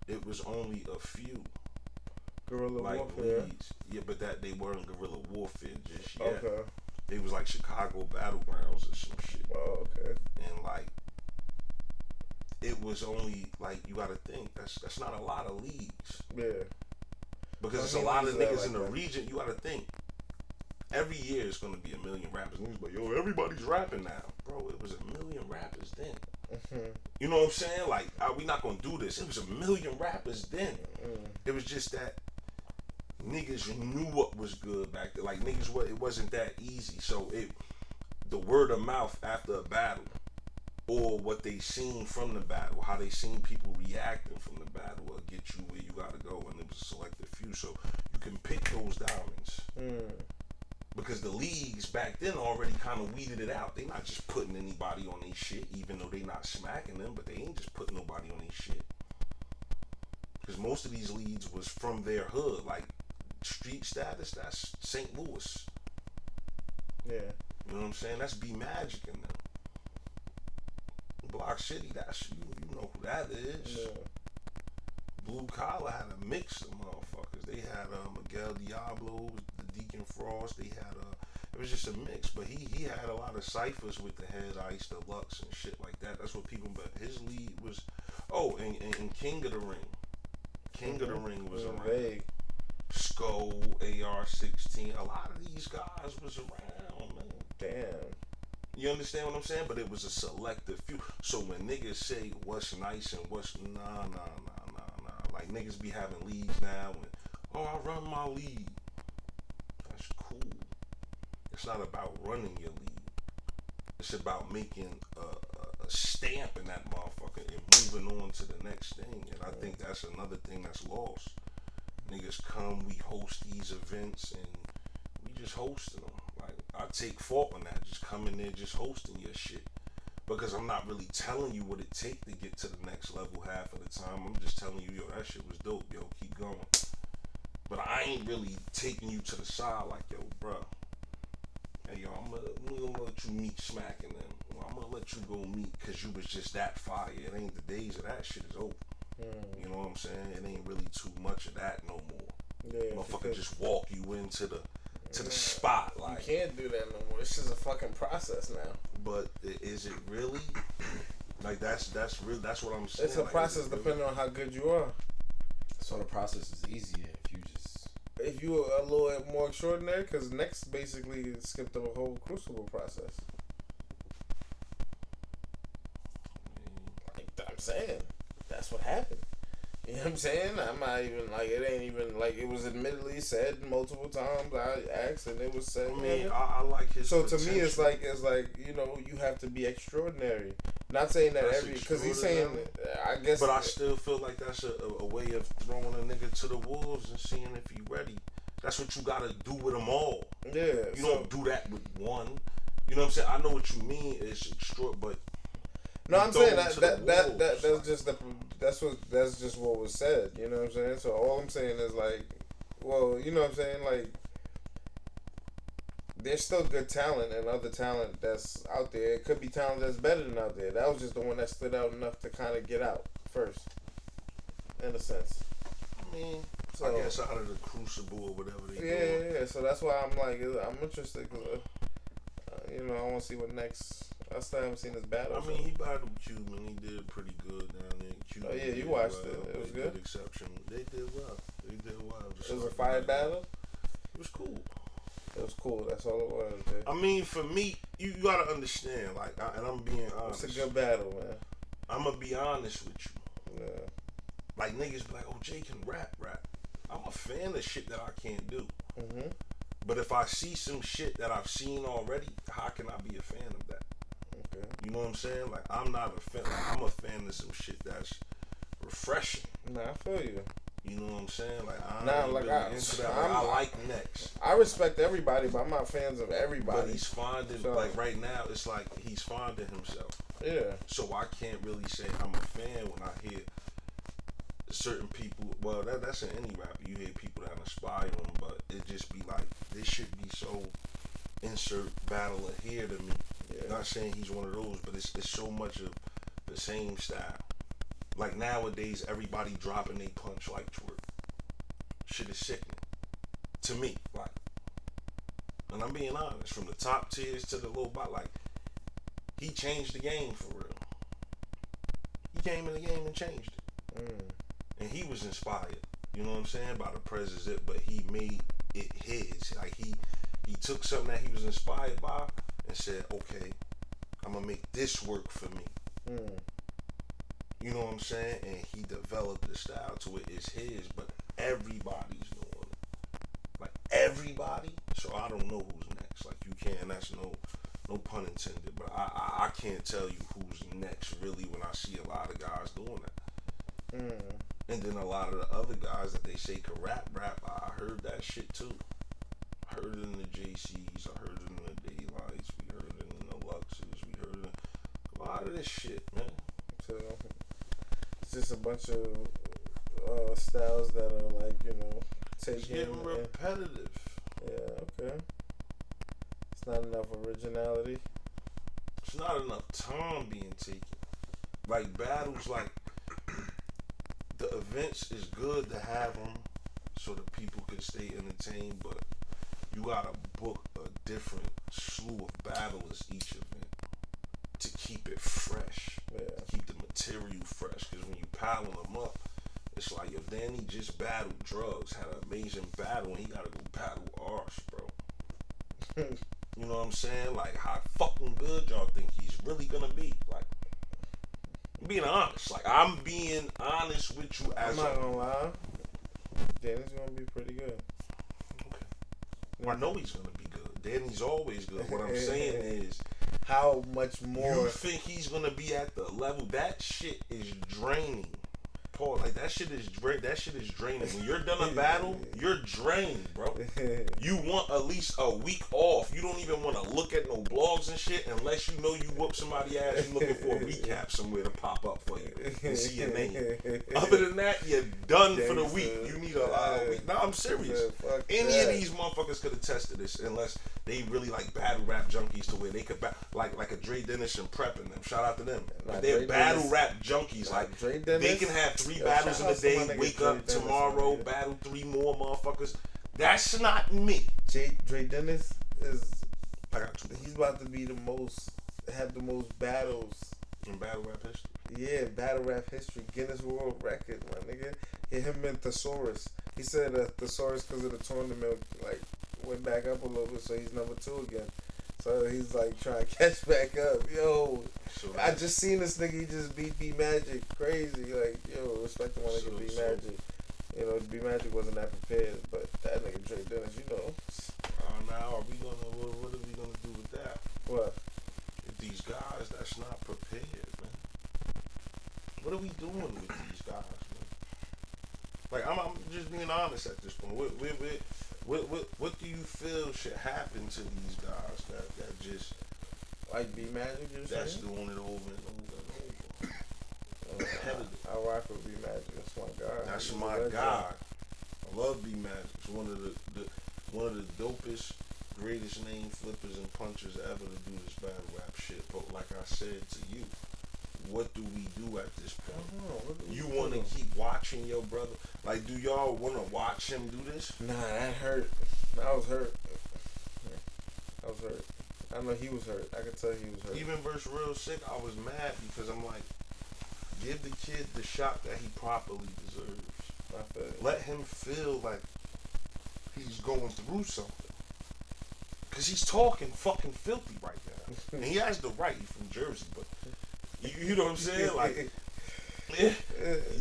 It was only a few guerrilla like warfare. leads. Yeah, but that they weren't guerrilla warfare just yet. Okay. It was like Chicago battlegrounds or some shit. Oh, okay. And like it was only like you gotta think that's not a lot of leagues. Yeah. Because it's a lot of niggas in the region. You gotta think. Every year it's gonna be a million rappers. And he's like, yo, everybody's rapping now, bro. It was a million rappers then. You know what I'm saying? Like, we not gonna do this. It was a million rappers then. It was just that niggas knew what was good back then. Like niggas, it wasn't that easy. So the word of mouth after a battle, or what they seen from the battle, how they seen people reacting from the battle, will get you where you gotta go. And it was a selective few, so you can pick those diamonds. Because the leagues back then already kind of weeded it out. They not just putting anybody on their shit, even though they not smacking them, but they ain't just putting nobody on their shit. Because most of these leads was from their hood, like street status, that's St. Louis. Yeah. You know what I'm saying? That's B Magic in them. Block City, that's you know who that is. Yeah. Blue Collar had a mix of motherfuckers. They had Miguel Diablo, the Deacon Frost. They had it was just a mix. But he had a lot of ciphers with the Head Ice, Deluxe, and shit like that. That's what people. But his lead was, and King of the Ring. King of the Ring was around. Vague. Skull, AR-16. A lot of these guys was around, man. Damn. You understand what I'm saying? But it was a selective few. So when niggas say what's nice and what's nah. Like niggas be having leads now and I run my league. That's cool. It's not about running your league. It's about making a stamp in that motherfucker and moving on to the next thing. And I think that's another thing that's lost. Niggas come, we host these events and we just hosting them. Like I take fault on that. Just coming there, just hosting your shit. Because I'm not really telling you what it take to get to the next level half of the time. I'm just telling you, yo, that shit was dope, yo, keep going. But I ain't really taking you to the side like, yo, bro. Hey, yo, I'm gonna let you meet Smack and them. I'm gonna let you go meet because you was just that fire. It ain't the days of that shit is over. You know what I'm saying? It ain't really too much of that no more. Yeah, motherfucker just walk you into the spot. Like, you can't do that no more. It's just a fucking process now. But is it really? Like that's real. That's what I'm saying. It's a process depending on how good you are. So the process is easier if you a little more extraordinary, because next basically skipped the whole crucible process. Like I'm saying, that's what happened. You know what I'm saying? I'm not even like it ain't even like it was admittedly said multiple times. I asked and it was said. I mean, I like his. So potential. to me, it's like you know you have to be extraordinary. Not saying that That's because he's saying I guess. But I still feel like that's a way of throwing a nigga to the wolves and seeing if he ready. That's what you gotta do with them all. Yeah. You don't do that with one. You know what I'm saying? I know what you mean. It's extra, but no, I'm saying that's just what was said. You know what I'm saying? So all I'm saying is like, well, you know what I'm saying? Like, there's still good talent and other talent that's out there. It could be talent that's better than out there. That was just the one that stood out enough to kind of get out first, in a sense. I mean, so, I guess out of the crucible or whatever they do. Yeah. So that's why I'm like, I'm interested because, you know, I want to see what next. I still haven't seen his battle. I mean, he battled Cuban. He did pretty good down there. Cuban yeah, you watched it. It was good. Exception. They did well. It was a fire battle. It was cool. It was cool. That's all it was. Man. I mean, for me, you gotta understand. Like, and I'm being honest. It's a good battle, man. I'm gonna be honest with you. Yeah. Like niggas be like, "Oh, Jay can rap." I'm a fan of shit that I can't do. Mhm. But if I see some shit that I've seen already, how can I be a fan of that? Okay. You know what I'm saying? Like, I'm not a fan. Like, I'm a fan of some shit that's refreshing. Nah, I feel you. You know what I'm saying? Like I Nah, ain't like, really into that. Like, I like next. I respect everybody, but I'm not fans of everybody. But he's finding like right now. It's like he's finding himself. Yeah. So I can't really say I'm a fan when I hear certain people. Well, that's in any rapper. You hear people that inspire him, but it just be like this should be so insert battler here to me. Yeah. Not saying he's one of those, but it's so much of the same style. Like nowadays, everybody dropping they punch like twerk. Shit is sickening to me. Like, and I'm being honest, from the top tiers to the low bot, like he changed the game for real. He came in the game and changed it, and he was inspired. You know what I'm saying, by the president, but he made it his. Like he took something that he was inspired by and said, okay, I'm gonna make this work for me. You know what I'm saying? And he developed the style to it is his, but everybody's doing it. Like everybody. So I don't know who's next. Like you can't. That's no pun intended. But I can't tell you who's next really when I see a lot of guys doing it. And then a lot of the other guys that they say can rap. I heard that shit too. I heard it in the JCs. I heard it in the Daylights. We heard it in the Luxes. We heard it in a lot of this shit, man. So it's just a bunch of styles that are like, you know, taking. It's getting repetitive. Yeah, okay. It's not enough originality. It's not enough time being taken. Like battles, like the events is good to have them so that people can stay entertained, but you gotta book a different slew of battlers each event to keep it fresh. Yeah. Keep the material fresh, because when you piling them up, it's like, yo, Danny just battled Drugs, had an amazing battle, and he gotta go battle Arsh, bro. You know what I'm saying? Like, how fucking good y'all think he's really gonna be? Like, I'm being honest. Like, I'm being honest with you as I'm not gonna lie. Danny's gonna be pretty good. Okay. Well, I know he's gonna be good. Danny's always good. What I'm saying is, how much more you think he's gonna be at the level? That shit is draining. Paul, like that shit is draining. When you're done a battle, you're drained, bro. You want at least a week off. You don't even want to look at no blogs and shit unless you know you whoop somebody's ass. You looking for a recap somewhere to pop up for you and see your name. Other than that, you're done for the week. You need a week. No, I'm serious. Any of these motherfuckers could attest to this, unless they really like battle rap junkies to where they could like a Dre Dennis and Prep and them. Shout out to them. Like they're battle rap junkies. Like they can have 3 battles in a day. Wake up tomorrow, battle 3 more motherfuckers. That's not me. Dre Dennis is. I got you. He's about to be have the most battles in battle rap history. Yeah, battle rap history, Guinness World Record, my nigga. Yeah, him and Thesaurus. He said Thesaurus, because of the tournament, like went back up a little bit, so he's number 2 again. So he's like trying to catch back up. Yo, so I just seen this nigga. He just beat B Magic, crazy. Like, yo, respect the one that can beat Magic. You know, B Magic wasn't that prepared, but that nigga Dre Dennis, you know. Now are we gonna? What are we gonna do with that? What? If these guys that's not prepared, man. What are we doing with these guys, man? Like I'm just being honest at this point. What do you feel should happen to these guys that just like B Magic? That's doing it over and over and over. I rock with B Magic. That's my guy. That's my guy. I love B Magic. It's one of the dopest, greatest name flippers and punchers ever to do this battle rap shit. But like I said to you, what do we do at this point? You want to keep watching your brother? Like, do y'all want to watch him do this? Nah, that hurt. I was hurt. I know he was hurt. I could tell he was hurt. Even versus Real Sick, I was mad because I'm like, give the kid the shot that he properly deserves. Let him feel like he's going through something. Because he's talking fucking filthy right now. And he has the right. He's from Jersey, but you know what I'm saying? Like,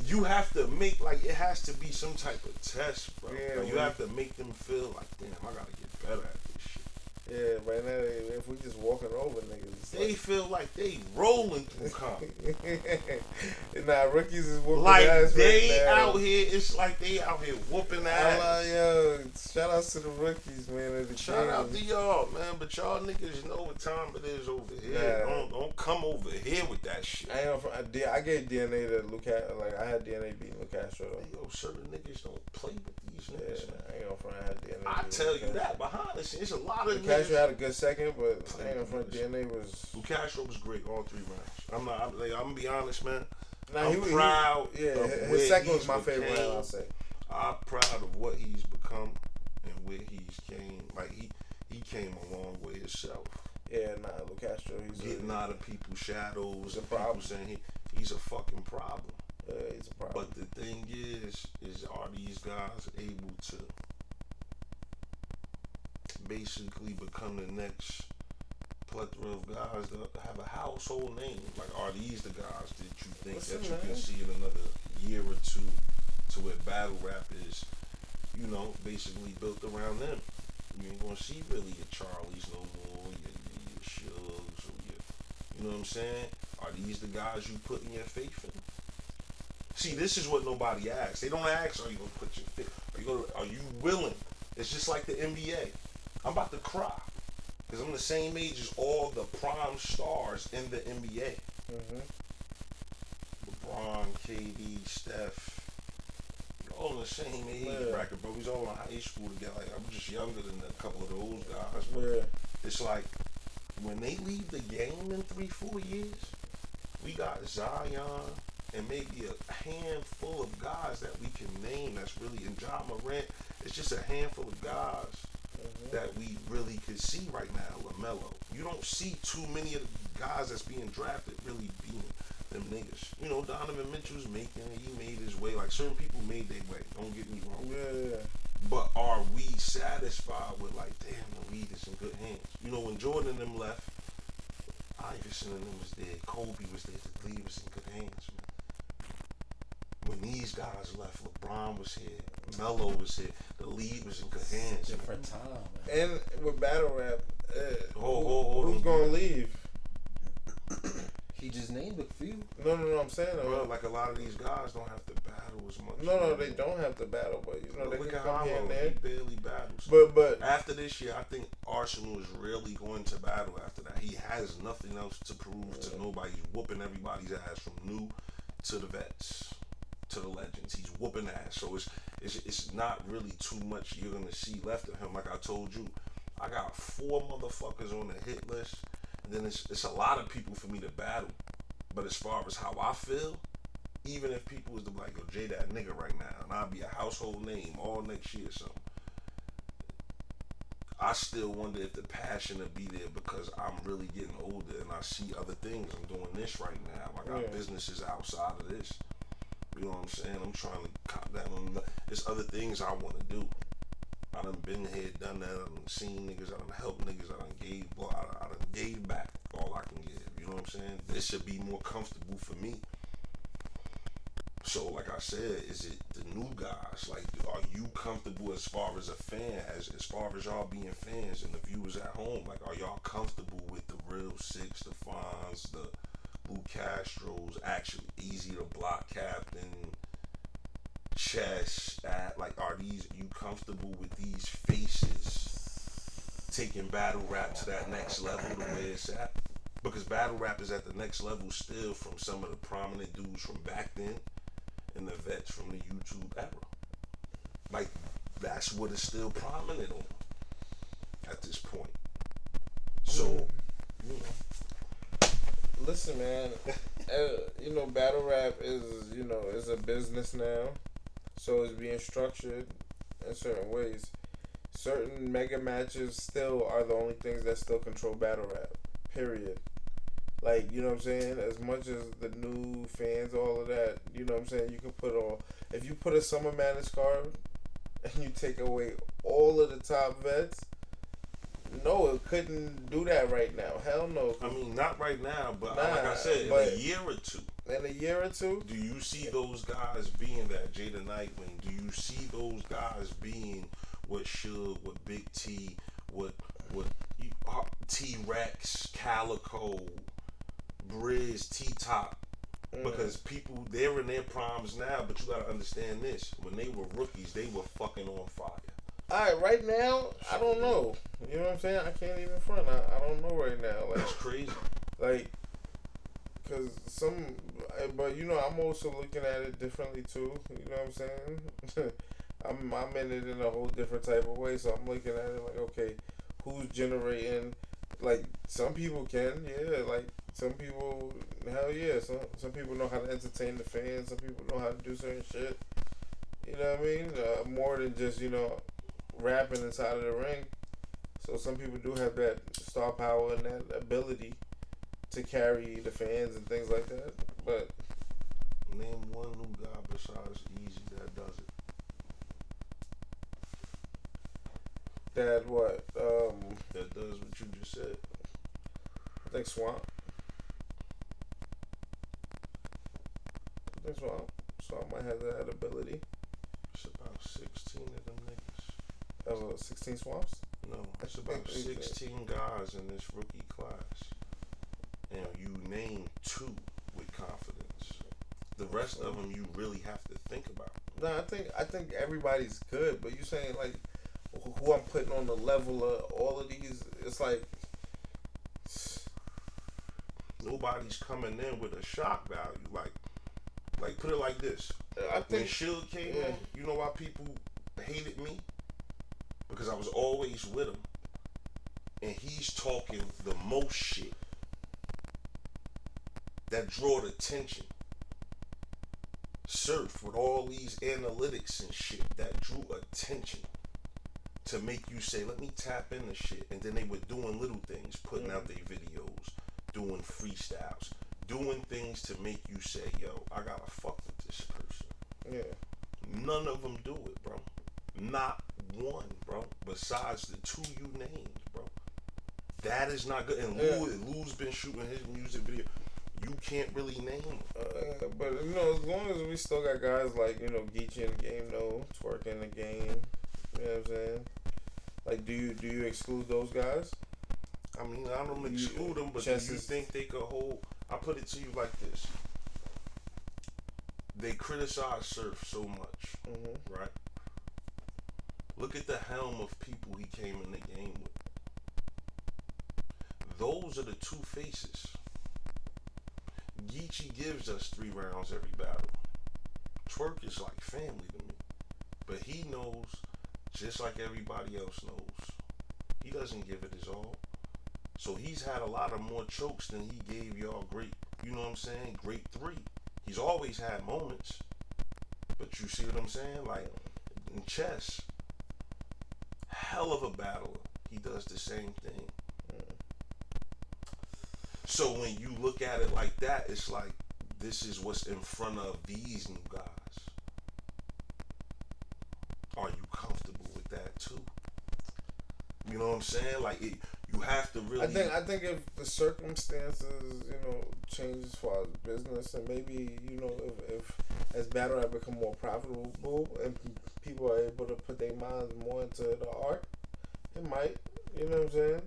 you have to make, like, it has to be some type of test, bro. Yeah, like, you have to make them feel like, damn, I gotta get better at this shit. Yeah, right now, if we just walking over niggas, They feel like they rolling through Compton. nah, rookies is whooping Like ass they right now. out here, it's like they out here whooping ass. Yo, shout outs to the rookies, man. Of the Shout game. out to y'all, man. But y'all niggas know what time it is over here. Nah. Don't come over here with that shit. I gave DNA to Luke. Like I had DNA beating Luke Castro though. Yo, certain niggas don't play with these Yeah, niggas, man. I ain't gonna front. I had DNA. I beating tell Luke you Castro. that behind the scenes, it's a lot of Luke Castro niggas. had a good second, but I ain't gonna front. DNA was. Lou Castro was great all 3 rounds. I'm gonna be honest, man. Nah, I'm proud. Yeah, of his where second was he's my favorite became. round. I'll say. I'm proud of what he's become and where he's came. Like he came a long way himself. Yeah, nah, Luke Castro. He's Getting out of people's shadows He's a and people problem. saying he's a fucking problem. he's a problem. But the thing is are these guys able to basically become the next plethora of guys that have a household name? Like, are these the guys that you think Listen, that you man. can see in another year or two to where battle rap is, basically built around them? You ain't gonna see really your Charlies no more, your Shugs, or you know what I'm saying? Are these the guys you put in your faith in? See, this is what nobody asks. They don't ask, are you gonna put your faith? Are you willing? It's just like the NBA. I'm about to cry because I'm the same age as all the prime stars in the NBA. Mm-hmm. LeBron, KD, Steph, all in the same age bracket, but we was all in high school together. Like, I'm just younger than a couple of those guys. But it's like when they leave the game in 3-4 years, we got Zion and maybe a handful of guys that we can name that's really in John Morant. It's just a handful of guys that we really could see right now. LaMelo. You don't see too many of the guys that's being drafted really being them niggas. Donovan Mitchell's he made his way. Like, certain people made their way. Don't get me wrong. Yeah. But are we satisfied with, like, damn, the league is in good hands? When Jordan and them left, Iverson and them was there, Kobe was there, the league was in good hands, man. When these guys left, LeBron was here, Melo was here, the league was in good hands. Different time, man. And with battle rap, Hold who's gonna leave? He just named a few. No, I'm saying Bro, like, a lot of these guys don't have to battle as much. No, they don't have to battle, but they Look can at come here and Hollow, there. he barely battles. But after this year, I think Arsenal is really going to battle after that. He has nothing else to prove to nobody. He's whooping everybody's ass from new to the vets to the legends. He's whooping ass. So it's not really too much you're gonna see left of him. Like I told you, I got 4 motherfuckers on the hit list, and then it's a lot of people for me to battle. But as far as how I feel, even if people was to be like, yo, Jay that nigga right now, and I'll be a household name all next year or something, I still wonder if the passion will be there because I'm really getting older and I see other things. I'm doing this right now. I got businesses outside of this. You know what I'm saying? I'm trying to cut down on. There's other things I want to do. I done been here, done that. I done seen niggas. I done helped niggas. I done gave. I done gave back all I can give. You know what I'm saying? This should be more comfortable for me. So, like I said, is it the new guys? Like, are you comfortable as far as a fan, as far as y'all being fans and the viewers at home? Like, are y'all comfortable with the Real Six, the Fonz, the Lou Castros, actually Easy to Block Captain, Chess? Like, are you comfortable with these faces taking battle rap to that next level the way it's at? Because battle rap is at the next level still from some of the prominent dudes from back then and the vets from the YouTube era. Like, that's what is still prominent on at this point. So, listen, man, battle rap is, is a business now. So it's being structured in certain ways. Certain mega matches still are the only things that still control battle rap. Period. Like, you know what I'm saying? As much as the new fans, all of that, you know what I'm saying? You can put all... If you put a Summer Madness card and you take away all of the top vets, no, it couldn't do that right now. Hell no. I mean, not right now, but like I said, in a year or two. In a year or two? Do you see those guys being that Jada Nightwing? Do you see those guys being what Suge, what Big T, what T-Rex, Calico, Briz, T-Top. Because people, they're in their primes now, but you gotta understand this. When they were rookies, they were fucking on fire. Alright, right now, I don't know. You know what I'm saying? I can't even front. I don't know right now. Like, That's crazy. Like, cause but you know, I'm also looking at it differently too. You know what I'm saying? I'm in it in a whole different type of way. So I'm looking at it like, okay, who's generating? Like, some people can, yeah. Like, some people, hell yeah. Some people know how to entertain the fans. Some people know how to do certain shit. You know what I mean? More than just, you know, rapping inside of the ring. So some people do have that star power and that ability to carry the fans and things like that. But name one new guy besides Easy that does it. that what? That does what you just said. I think Swamp. Swamp might have that ability. It's about 16 of them niggas. That was 16 Swamps? No, it's about 16 guys in this rookie class. And you name 2 with confidence. The rest of them you really have to think about. No, I think everybody's good, but you saying like who I'm putting on the level of all of these, it's like nobody's coming in with a shock value. Like put it like this. I think When Suge came in, you know why people hated me? Because I was always with him. And he's talking the most shit that draw the attention. Surf with all these analytics and shit that drew attention to make you say, let me tap into shit. And then they were doing little things, putting out their videos, doing freestyles, doing things to make you say, yo, I gotta fuck with this person. yeah. None of them do it, bro. Not one, bro. Besides the 2 you named, bro. That is not good. And Lou's been shooting his music video. You can't really name them. But you know, as long as we still got guys like, you know, Geechee in the game, though, Twerk in the game. You know what I'm saying? Like, do you exclude those guys? I mean, I don't exclude them, but do you think they could hold? I put it to you like this. They criticize Surf so much, right? Look at the helm of people he came in the game with. Those are the 2 faces. Geechee gives us 3 rounds every battle. Twerk is like family to me. But he knows, just like everybody else knows, he doesn't give it his all. So he's had a lot of more chokes than he gave y'all great, you know what I'm saying, great 3. He's always had moments. But you see what I'm saying? Like, in chess, hell of a battler. He does the same thing. So when you look at it like that, it's like, this is what's in front of these new guys. Are you comfortable with that too? You know what I'm saying? Like, you have to really. I think if the circumstances, you know, change as far as business, and maybe, you know, if as battle rap become more profitable and people are able to put their minds more into the art, it might. You know what I'm saying?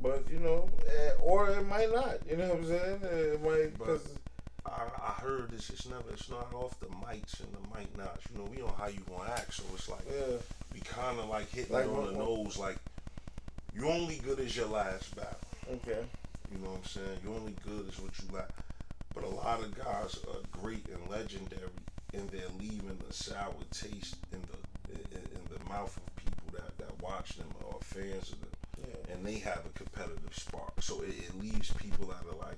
But, you know, or it might not. You know what I'm saying? It might, because I heard this. It's not off the mics and the mic knots. You know, we know how you gonna act, so it's like we kind of like hitting it on the nose. Like, you only good as your last battle. Okay. You know what I'm saying? You only good as what you like. But a lot of guys are great and legendary, and they're leaving a sour taste in the mouth of people that watch them or are fans of them. Yeah. And they have a competitive spark, so it leaves people that are like,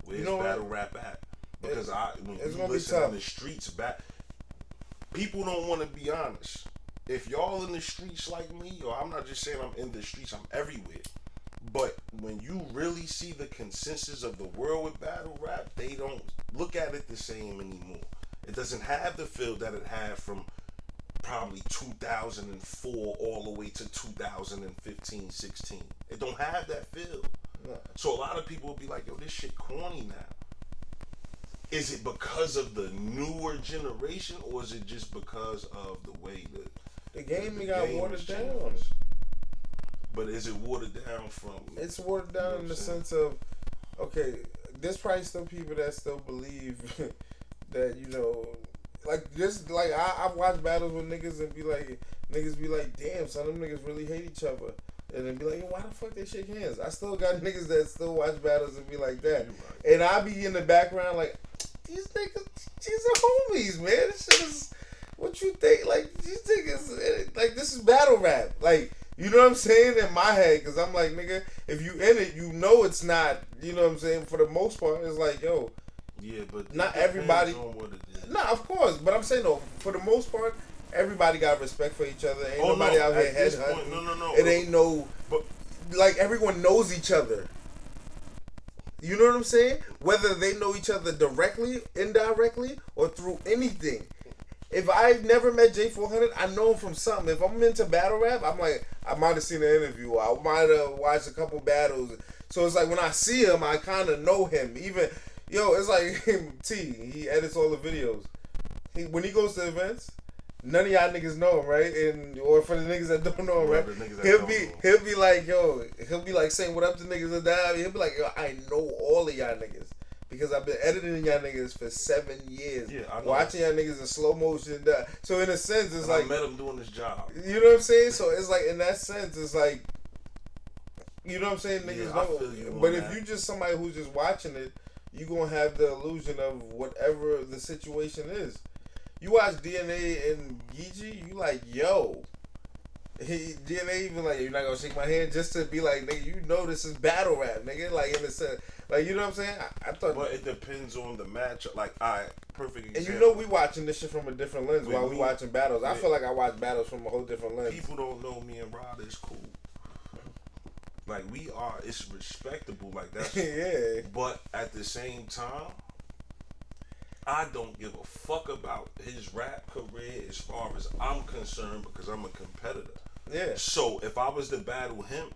where's battle rap at? Because when you listen in the streets, people don't want to be honest. If y'all in the streets like me, or I'm not just saying I'm in the streets, I'm everywhere. But when you really see the consensus of the world with battle rap, they don't look at it the same anymore. It doesn't have the feel that it had from probably 2004 all the way to 2015, 16. It don't have that feel. No. So a lot of people will be like, yo, this shit corny now. Is it because of the newer generation, or is it just because of the way that the game got watered down? But is it watered down from? It's watered down You know what in the I'm saying? sense of, okay, there's probably still people that still believe that, you know, like this, like I watch battles with niggas and niggas be like, damn, son, them niggas really hate each other. And then be like, yo, why the fuck they shake hands? I still got niggas that still watch battles and be like that. Right. And I be in the background like, these niggas, these are homies, man. This shit is, what you think? Like, these niggas, like, this is battle rap. Like, you know what I'm saying? In my head, because I'm like, nigga, if you in it, you know it's not, you know what I'm saying? For the most part, it's like, yo. Yeah, but not everybody. Nah, of course. But I'm saying, though, for the most part, everybody got respect for each other. Ain't nobody out here head hunting. No. It ain't no, but like, everyone knows each other. You know what I'm saying? Whether they know each other directly, indirectly, or through anything. If I've never met J400, I know him from something. If I'm into battle rap, I'm like, I might have seen an interview. I might have watched a couple battles. So it's like when I see him, I kind of know him. Even, yo, it's like T. He edits all the videos. When he goes to events, none of y'all niggas know him, right? And or for the niggas that don't know him, right? He'll be like, yo, he'll be like saying what up to niggas and that. He'll be like, yo, I know all of y'all niggas. Because I've been editing y'all niggas for 7 years. Yeah, I know. Watching y'all niggas in slow motion. So in a sense, it's like, I met him doing his job. You know what I'm saying? So it's like, in that sense, it's like, you know what I'm saying? Niggas know. But if you just somebody who's just watching it, you going to have the illusion of whatever the situation is. You watch DNA and Geechee, you like, yo. DNA even like, you're not going to shake my hand just to be like, nigga, you know this is battle rap, nigga. Like, in a sense. Like, you know what I'm saying? I thought. But it depends on the matchup. Like, perfect example. And you know we watching this shit from a different lens while we watching battles. I feel like I watch battles from a whole different lens. People don't know me and Rod is cool. Like, we are, it's respectable. Like, that's. Yeah. But at the same time, I don't give a fuck about his rap career as far as I'm concerned because I'm a competitor. Yeah. So, if I was to battle him,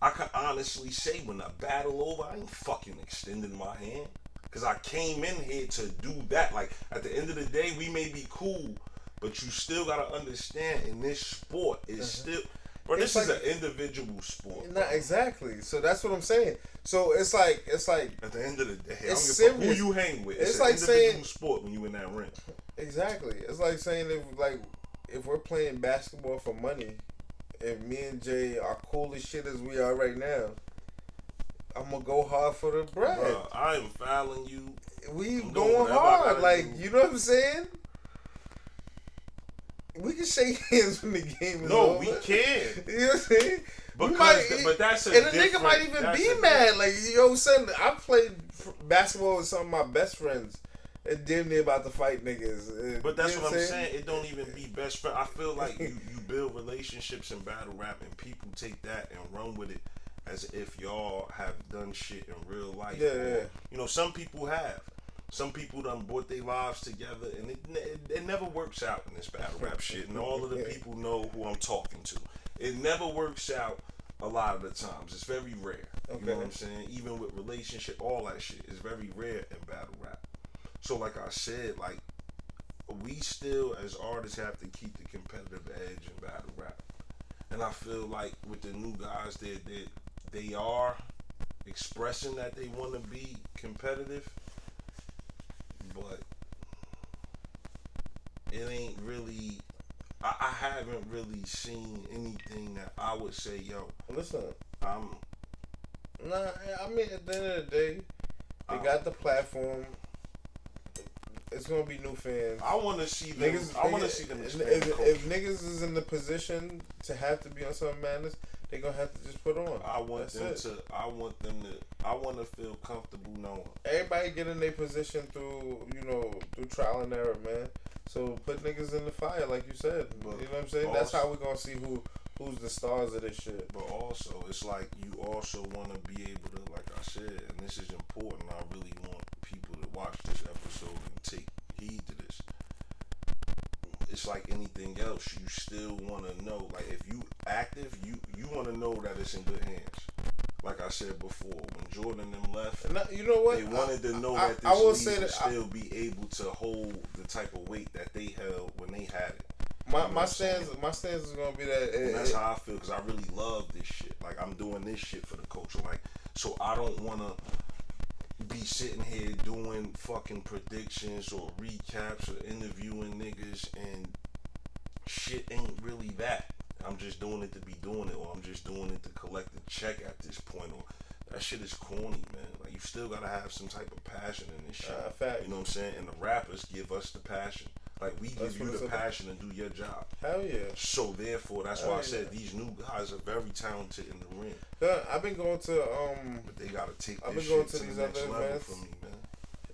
I can honestly say when I battle over, I ain't fucking extending my hand. Because I came in here to do that. Like, at the end of the day, we may be cool, but you still got to understand in this sport, it's still... Bro, this is an individual sport. Not exactly. So that's what I'm saying. So it's like... At the end of the day, I don't it's give a fuck serious. who you hang with. It's It's like an individual saying... sport when you in that ring. Exactly. It's like saying if we're playing basketball for money... If me and Jay are cool as shit as we are right now, I'm gonna go hard for the bread. Bro, I am fouling you. We I'm going hard, like do. you know what I'm saying? We can shake hands when the game is over. No, we can. You know what I'm saying? But that's a and the nigga might even be mad. Like, yo, son, I played basketball with some of my best friends. And damn near about to fight niggas. But that's what I'm saying. It don't even be best friend. I feel like you build relationships in battle rap and people take that and run with it as if y'all have done shit in real life. Yeah. You know, some people have. Some people done brought their lives together and it never works out in this battle rap shit. And all of the people know who I'm talking to. It never works out a lot of the times. It's very rare. You know what I'm saying? Even with relationship, all that shit is very rare in battle rap. So like I said, like we still as artists have to keep the competitive edge in battle rap. And I feel like with the new guys they are expressing that they want to be competitive, but it ain't really I haven't really seen anything that I would say, yo, listen, I mean at the end of the day, they got the platform. It's gonna be new fans. I want to see them. I want to see them. If niggas is in the position to have to be on Summer Madness, they gonna have to just put on. I want them to feel comfortable knowing. Everybody get in their position through trial and error, man. So put niggas in the fire, like you said. But, you know what I'm saying? That's how we gonna see who's the stars of this shit. But also, it's like you also want to be able to, like I said, and this is important. I really want people to watch this episode and take heed to this. It's like anything else. You still want to know, like if you active, you want to know that it's in good hands. Like I said before, when Jordan and them left, and you know what? They wanted to know that this league would still be able to hold the type of weight that they held when they had it. My stance is gonna be that. And that's how I feel because I really love this shit. Like Like, I'm doing this shit for the culture. Like, so I don't want to be sitting here doing fucking predictions or recaps or interviewing niggas and shit ain't really that. I'm just doing it to be doing it, or I'm just doing it to collect a check at this point, or that shit is corny, man. Like, you still gotta have some type of passion in this shit. Fact. You know what I'm saying? And the rappers give us the passion. Like, we give you the passion to do your job. Hell yeah. So therefore, that's why I said these new guys are very talented in the ring. I've been going to But they gotta take I've this been going shit to to these the next other level events. for me, man.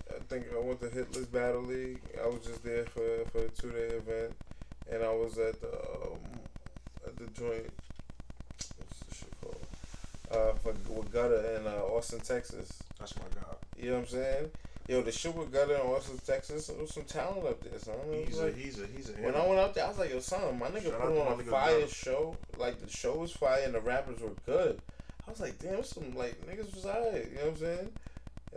I think I went to Hitler's Battle League. I was just there for a 2-day event, and I was at the joint. What's the shit called? With Gutter in Austin, Texas. That's my guy. You know what I'm saying? Yo, the shit with Gutter in Austin, Texas. There was some talent up there, son. He's a when I went out there, I was like, yo, son, my nigga Shout put out to on my a nigga fire Gutter. show. Like, the show was fire and the rappers were good. I was like, damn, some like niggas was alright. You know what I'm saying?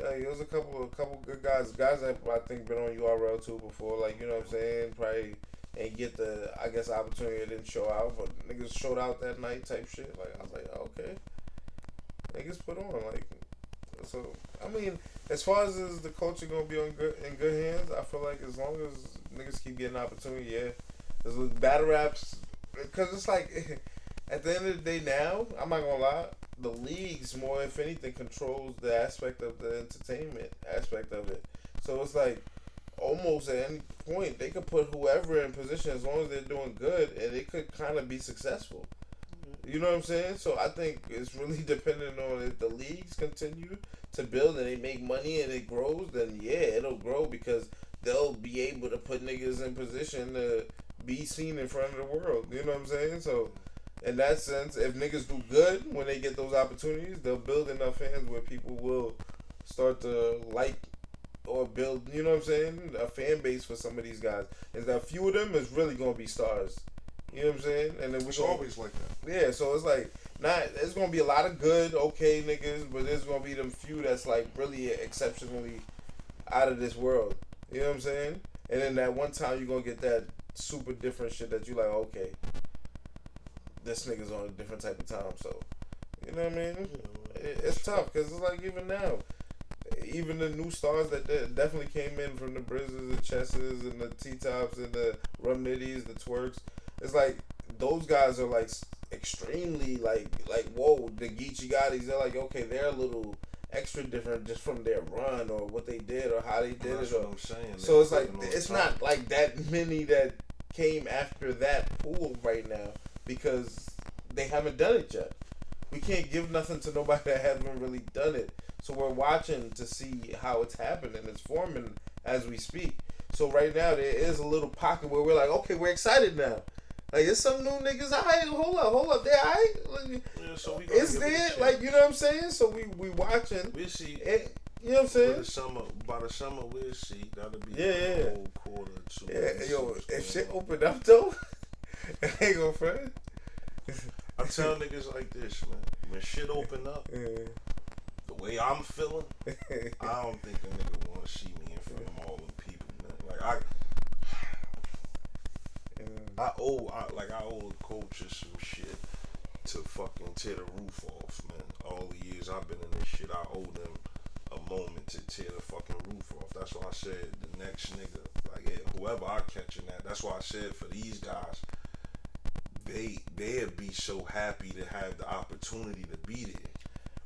Like, there was a couple good guys that I think been on URL too before. Like, you know what I'm saying? Probably ain't get the, I guess, opportunity. It didn't show out, but niggas showed out that night type shit. Like, I was like, okay, niggas put on. Like, so I mean, as far as is the culture gonna be in good hands, I feel like as long as niggas keep getting opportunity, yeah. Cause with battle raps, cause it's like at the end of the day now, I'm not gonna lie, the leagues more, if anything, controls the aspect of the entertainment aspect of it. So it's like almost at any point they could put whoever in position as long as they're doing good, and it could kind of be successful. You know what I'm saying? So I think it's really dependent on if the leagues continue to build and they make money and it grows, then yeah, it'll grow because they'll be able to put niggas in position to be seen in front of the world. You know what I'm saying? So in that sense, if niggas do good when they get those opportunities, they'll build enough fans where people will start to like or build, you know what I'm saying, a fan base for some of these guys. And a few of them is really going to be stars. You know what I'm saying? And then It's always like that. Yeah, so it's like there's gonna be a lot of good, okay niggas, but there's gonna be them few that's like really exceptionally out of this world. You know what I'm saying? And then that one time you're gonna get that super different shit that you like, okay, this nigga's on a different type of time. So you know what I mean? It's tough because it's like even now, even the new stars that definitely came in from the Brizzes, the Chesses, and the T-Tops, and the Rum Nitties, the Twerks. It's like those guys are like extremely like whoa, the Geechee Gottis. They're like, okay, they're a little extra different just from their run or what they did or how they did That's it. what I'm saying. So it's like it's not like that many that came after that pool right now because they haven't done it yet. We can't give nothing to nobody that hasn't really done it. So we're watching to see how it's happening. It's forming as we speak. So right now there is a little pocket where we're like, okay, we're excited now. Like, it's some new niggas. All right, hold up, there. All right, like, Yeah, so we it's there. Like, you know what I'm saying? So we watching. We see. And, you know what I'm saying? By the summer, we'll see. That'll be Yeah. a whole quarter or two. Yeah, yo, if shit opened up though, I ain't gonna front. I tell niggas like this, man. When shit open up, the way I'm feeling, I don't think a nigga want to see me in front of all them people, man. Like I owe the culture some shit to fucking tear the roof off, man. All the years I've been in this shit, I owe them a moment to tear the fucking roof off. That's why I said the next nigga, like whoever I catch in that. That's why I said for these guys, they'd be so happy to have the opportunity to be there.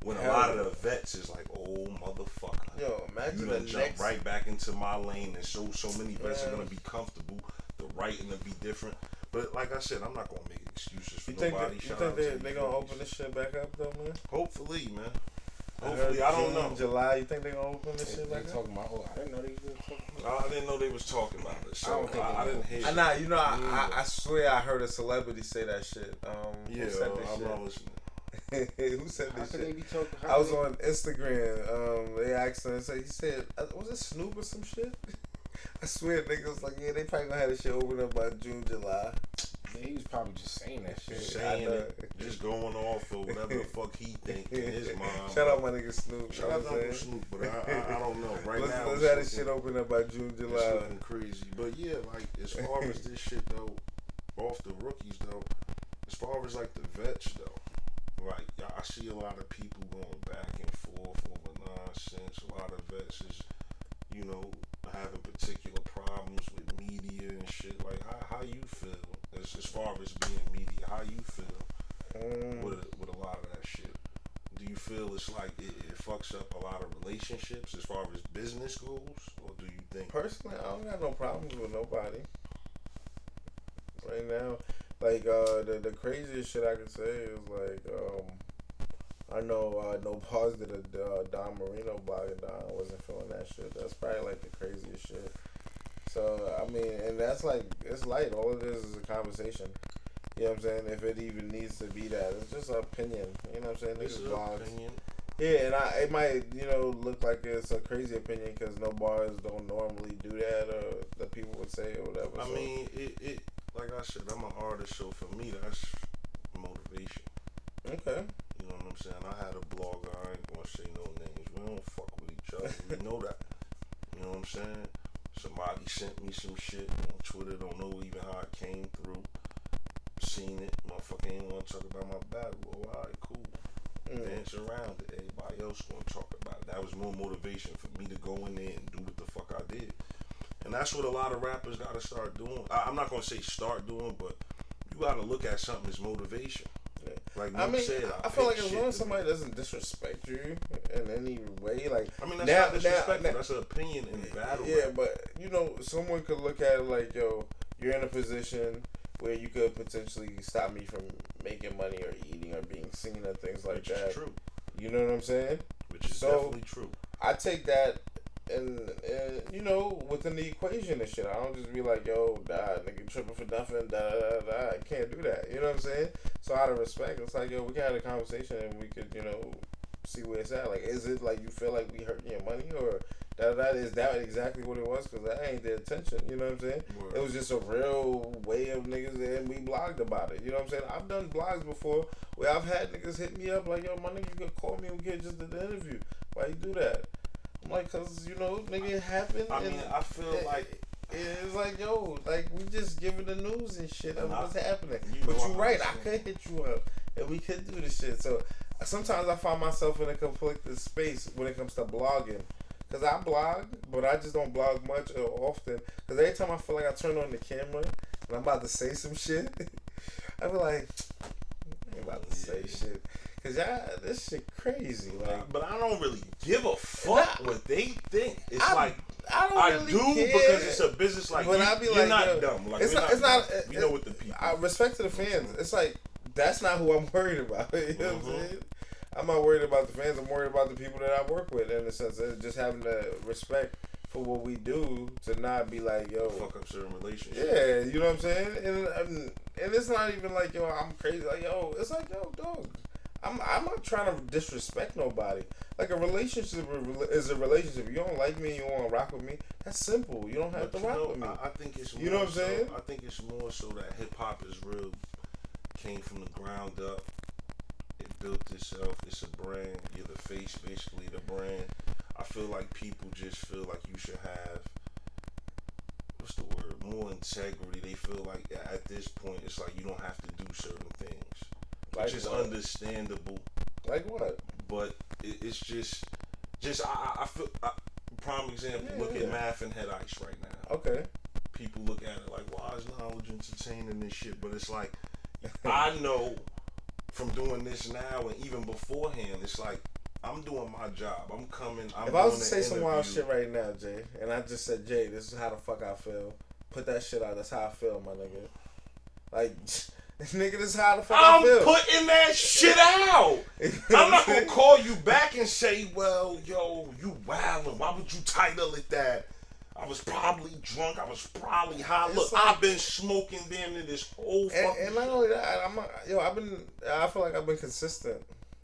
When a lot of the vets is like, oh motherfucker, yo, imagine you the done jump next right back into my lane, and so many vets are gonna be comfortable. The writing to be different, but like I said, I'm not gonna make excuses for nobody. You think they gonna open this shit back up though, man? Hopefully, man. I Hopefully, I don't know. July, you think they gonna open this shit back up? Talking about, I didn't know they were talking about. I didn't know they was talking about it, so I don't think I didn't hear. Nah, you know, I swear I heard a celebrity say that shit. Yeah, who said this I'm shit? not listening. Who said How this could they shit? be talking? I was on Instagram. They asked him, he said, was it Snoop or some shit? I swear, nigga was like, yeah, they probably gonna have this shit open up by June, July. Yeah, he was probably just saying that shit. Saying it, just going off or whatever the fuck he think in his mind. Shout out my nigga Snoop. Shout out to Uncle Snoop, but I don't know. Right now, Let's have this shit open up by June, it's July. looking crazy. But yeah, like as far as this shit though, off the rookies though, as far as like the vets though, like I see a lot of people going back and forth over nonsense. A lot of vets is, you know, having particular problems with media and shit. Like, how you feel as far as being media? How you feel with a lot of that shit? Do you feel it's like it fucks up a lot of relationships as far as business goes, or do you think? Personally, I don't got no problems with nobody right now. Like the craziest shit I can say is like I know No Pause did a Don Marino blog and Don wasn't feeling that shit. That's probably like the craziest shit. So I mean, and that's like, it's light. All it is a conversation. You know what I'm saying? If it even needs to be that, it's just an opinion. You know what I'm saying? It's Niggas an blogs. opinion. Yeah, and it might, you know, look like it's a crazy opinion because no bars don't normally do that, or the people would say or whatever. I mean, it like I said, I'm an artist, so for me, that's motivation. Okay. You know what I'm saying? I had a blogger, I ain't gonna say no names. We don't fuck with each other. We know that. You know what I'm saying? Somebody sent me some shit on Twitter, don't know even how it came through. Seen it, motherfucker ain't wanna talk about my battle. Well, alright, cool. Dance around it. Everybody else gonna talk about it. That was more motivation for me to go in there and do what the fuck I did. And that's what a lot of rappers gotta start doing. I'm not gonna say start doing, but you gotta look at something as motivation. Yeah. Like I mean, said, I feel like as long as somebody doesn't disrespect you in any way, like, I mean, that's not disrespectful. That's an opinion in battle. Yeah, but you know, someone could look at it like, yo, you're in a position where you could potentially stop me from making money or eating or being seen or things like that. Which is true. You know what I'm saying? Which is definitely true. I take that and you know, within the equation and shit. I don't just be like, yo, nigga tripping for nothing, I can't do that. You know what I'm saying? So out of respect, it's like, yo, we can have a conversation and we could, you know, see where it's at. Like, is it like you feel like we hurting your money, or is that exactly what it was? Because that ain't the intention. You know what I'm saying? Word. It was just a real way of niggas, and we blogged about it. You know what I'm saying? I've done blogs before where I've had niggas hit me up like, yo, my nigga, you could call me and we get just an interview. Why you do that? I'm like, cause you know, nigga, it happened. I mean, I feel like it's like, yo, like we just giving the news and shit of what's happening. You But know you're right, I understand. could hit you up and we could do this shit. So sometimes I find myself in a conflicted space when it comes to blogging. Cause I blog, but I just don't blog much or often. Cause every time I feel like I turn on the camera and I'm about to say some shit, I be like, I ain't about to say shit. Cause this shit crazy. Like, but I don't really give a fuck what they think. It's I don't really do care. because it's a business. Like, but I be you're like, not yo, dumb. Like, it's we're not. we know what the people. I respect to the fans. It's like that's not who I'm worried about. You know what I'm saying? I'm not worried about the fans. I'm worried about the people that I work with, in the sense of just having the respect for what we do, to not be like, yo, fuck up certain relationships. Yeah, you know what I'm saying? And it's not even like, yo, I'm crazy. Like, yo, it's like, yo, dog, I'm not trying to disrespect nobody. Like, a relationship is a relationship. You don't like me, you want to rock with me. That's simple. You don't have to rock with me. I think it's more, you know what I'm saying? I think it's more so that hip hop is real, came from the ground up. It built itself. It's a brand. You're the face, basically, the brand. I feel like people just feel like you should have, what's the word, more integrity. They feel like at this point, it's like you don't have to do certain things, which Like is what? understandable. Like what? But it's just I feel, prime example, look at Math and Head Ice right now. Okay. People look at it like, why is Knowledge entertaining this shit? But it's like, I know from doing this now and even beforehand, it's like, I'm doing my job. I'm coming. If I was to say some wild shit right now, Jay, and I just said, Jay, this is how the fuck I feel, put that shit out. That's how I feel, my nigga. Like, nigga, this is how the fuck I feel. I'm putting that shit out. I'm not gonna call you back and say, well, yo, you wildin'. Why would you title it that? I was probably drunk. I was probably high. Look, like, I've been smoking damn near this whole fucking and not only that, I feel like I've been consistent.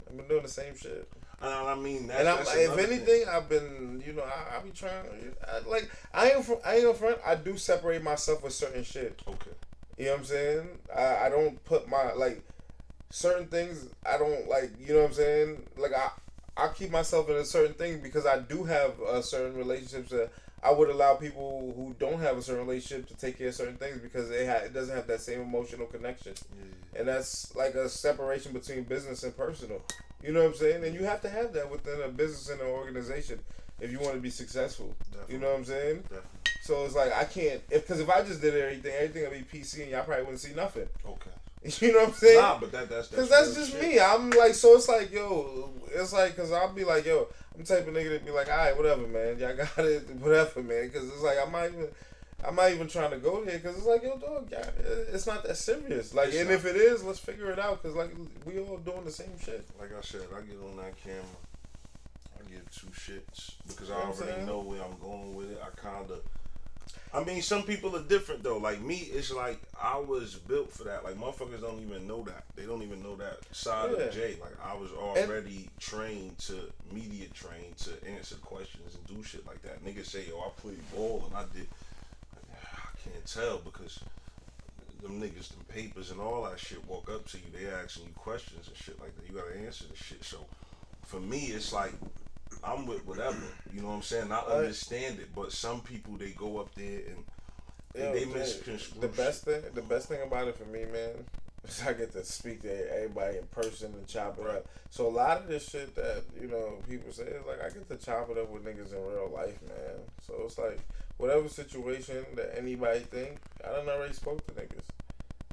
I've been doing the same shit. I mean, that's if anything, thing. I've been, you know, I be trying. I ain't gonna front. I do separate myself with certain shit. Okay. You know what I'm saying? I don't put my, like, certain things I don't like. You know what I'm saying? Like, I keep myself in a certain thing because I do have certain relationships that I would allow people who don't have a certain relationship to take care of certain things because it doesn't have that same emotional connection, and that's like a separation between business and personal. You know what I'm saying? And you have to have that within a business and an organization if you want to be successful. Definitely. You know what I'm saying? Definitely. So it's like I can't because if I just did everything would be PC and y'all probably wouldn't see nothing. Okay. You know what I'm saying? Nah, but that's just shit. me. I'm like, so it's like, yo, it's like, cause I'll be like, yo, I'm the type of nigga that be like, all right, whatever, man, y'all got it, whatever, man, cause it's like I'm not even trying to go there, cause it's like, yo, dog, yeah, it's not that serious. Like, and if it is, let's figure it out, cause like we all doing the same shit. Like I said, I get on that camera, I give two shits because I already know where I'm going with it. I mean, some people are different though. Like me, it's like I was built for that. Like motherfuckers don't even know that. They don't even know that side of Jay. Like I was already trained media trained to answer questions and do shit like that. Niggas say, yo, I played ball and I did. I can't tell because them niggas, them papers and all that shit walk up to you. They asking you questions and shit like that. You gotta answer the shit. So for me, it's like I'm with whatever, you know what I'm saying? I understand it, but some people they go up there and they misconstrue. The best thing about it for me, man, is I get to speak to everybody in person and chop it up. So a lot of this shit that people say is like I get to chop it up with niggas in real life, man. So it's like whatever situation that anybody think, I done already spoke to niggas.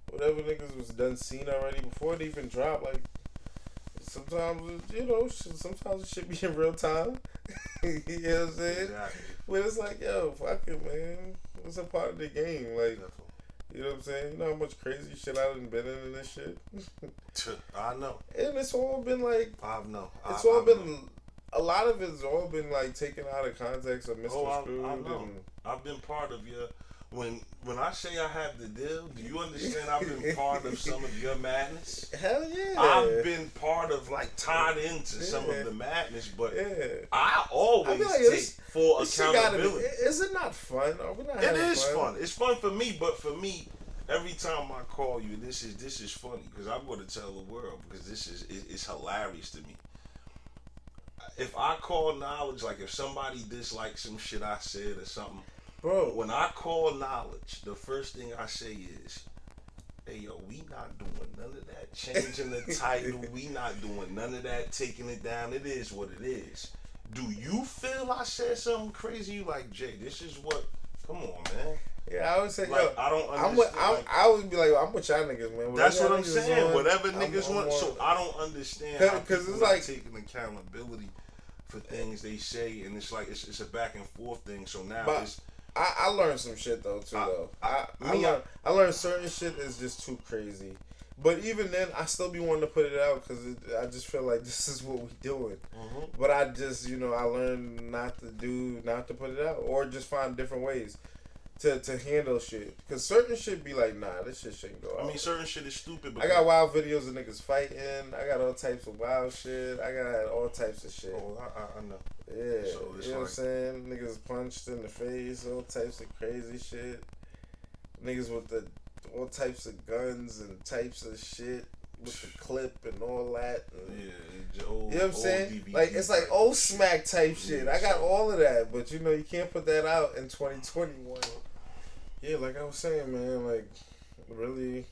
Whatever niggas was done seen already before it even dropped, like. Sometimes, sometimes it should be in real time. You know what I'm saying? Exactly. But it's like, yo, fuck it, man. It's a part of the game. Like, you know what I'm saying? You know how much crazy shit I done been in this shit? I know. And it's all been like... I know. A lot of it's all been like taken out of context or misconstrued. I know. I've been part of your... When I say I have the deal, do you understand I've been part of some of your madness? Hell yeah. I've been part of, like, tied into some of the madness, but I always take full accountability. Is it not fun? Are we not It is fun. It's fun for me, but for me, every time I call you, this is funny because I'm going to tell the world because it's hilarious to me. If I call Knowledge, like if somebody dislikes some shit I said or something, bro, when I call Knowledge, the first thing I say is, hey, yo, we not doing none of that. Changing the title, we not doing none of that. Taking it down, it is what it is. Do you feel I said something crazy? You like, Jay, this is what, come on, man. Yeah, I would say, like, yo, I don't understand. I would be like, I'm with y'all niggas, man. That's what I'm saying. Whatever niggas want. So I don't understand how people it's like taking accountability for things they say, and it's like it's a back and forth thing. So now it's. I learned some shit though too. I learned certain shit is just too crazy. But even then, I still be wanting to put it out because I just feel like this is what we doing. Mm-hmm. But I just, I learned not to put it out, or just find different ways to handle shit. Because certain shit be like, nah, this shit shouldn't go out. I mean, certain shit is stupid. But I got wild videos of niggas fighting. I got all types of wild shit. I got all types of shit. Oh, I know. Yeah, so you know what I'm saying? Niggas punched in the face, all types of crazy shit. Niggas with all types of guns and types of shit with the clip and all that. And, you know what I'm saying? Like, it's like old smack type shit. I got all of that, but you can't put that out in 2021. Yeah, like I was saying, man, like, really,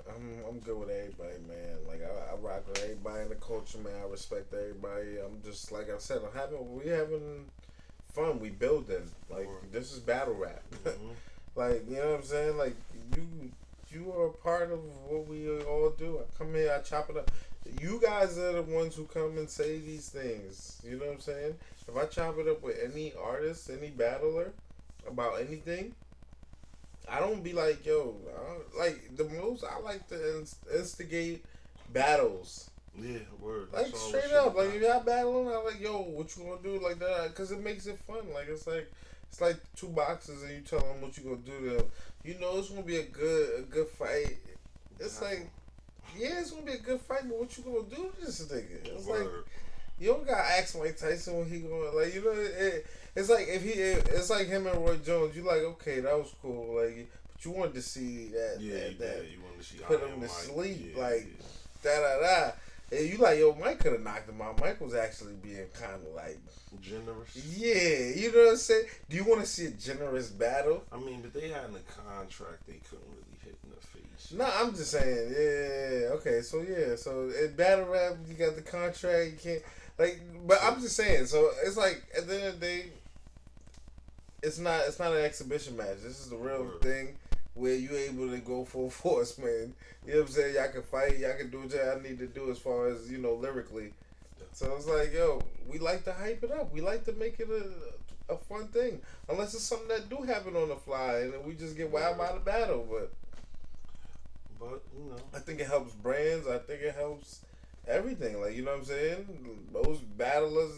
I'm good with everybody, man. Like, I rock with everybody in the culture, man. I respect everybody. I'm just, like I said, we having fun. We building. Like, this is battle rap. Mm-hmm. Like, you know what I'm saying? Like, you are a part of what we all do. I come here, I chop it up. You guys are the ones who come and say these things. You know what I'm saying? If I chop it up with any artist, any battler, about anything, I don't be like, yo, like the most I like to instigate battles. Yeah, word. Like straight up, like if y'all battling, I'm like, yo, what you gonna do like that? Because it makes it fun. Like it's like two boxes and you tell them what you gonna do to them. You know it's gonna be a good fight. It's like, yeah, it's gonna be a good fight, but what you gonna do to this nigga? It's like you don't gotta ask Mike Tyson when he going, like, it's like it's like him and Roy Jones. You like, okay, that was cool, like, but you wanted to see that. You wanted to see put him to sleep, like da da da. And you like, yo, Mike could have knocked him out. Mike was actually being kind of like generous. Yeah, you know what I'm saying? Do you want to see a generous battle? I mean, but they had in the contract they couldn't really hit in the face. No, I'm just saying, yeah. Okay, so in battle rap, you got the contract, you can't but I'm just saying, so it's like at the end of the day, it's not an exhibition match. This is the real thing where you able to go full force, man. You know what I'm saying? Y'all can fight, y'all can do what y'all need to do as far as, lyrically. So it's like, yo, we like to hype it up. We like to make it a fun thing. Unless it's something that do happen on the fly and then we just get wild by the battle. But I think it helps brands. I think it helps everything. Like, you know what I'm saying? Those battlers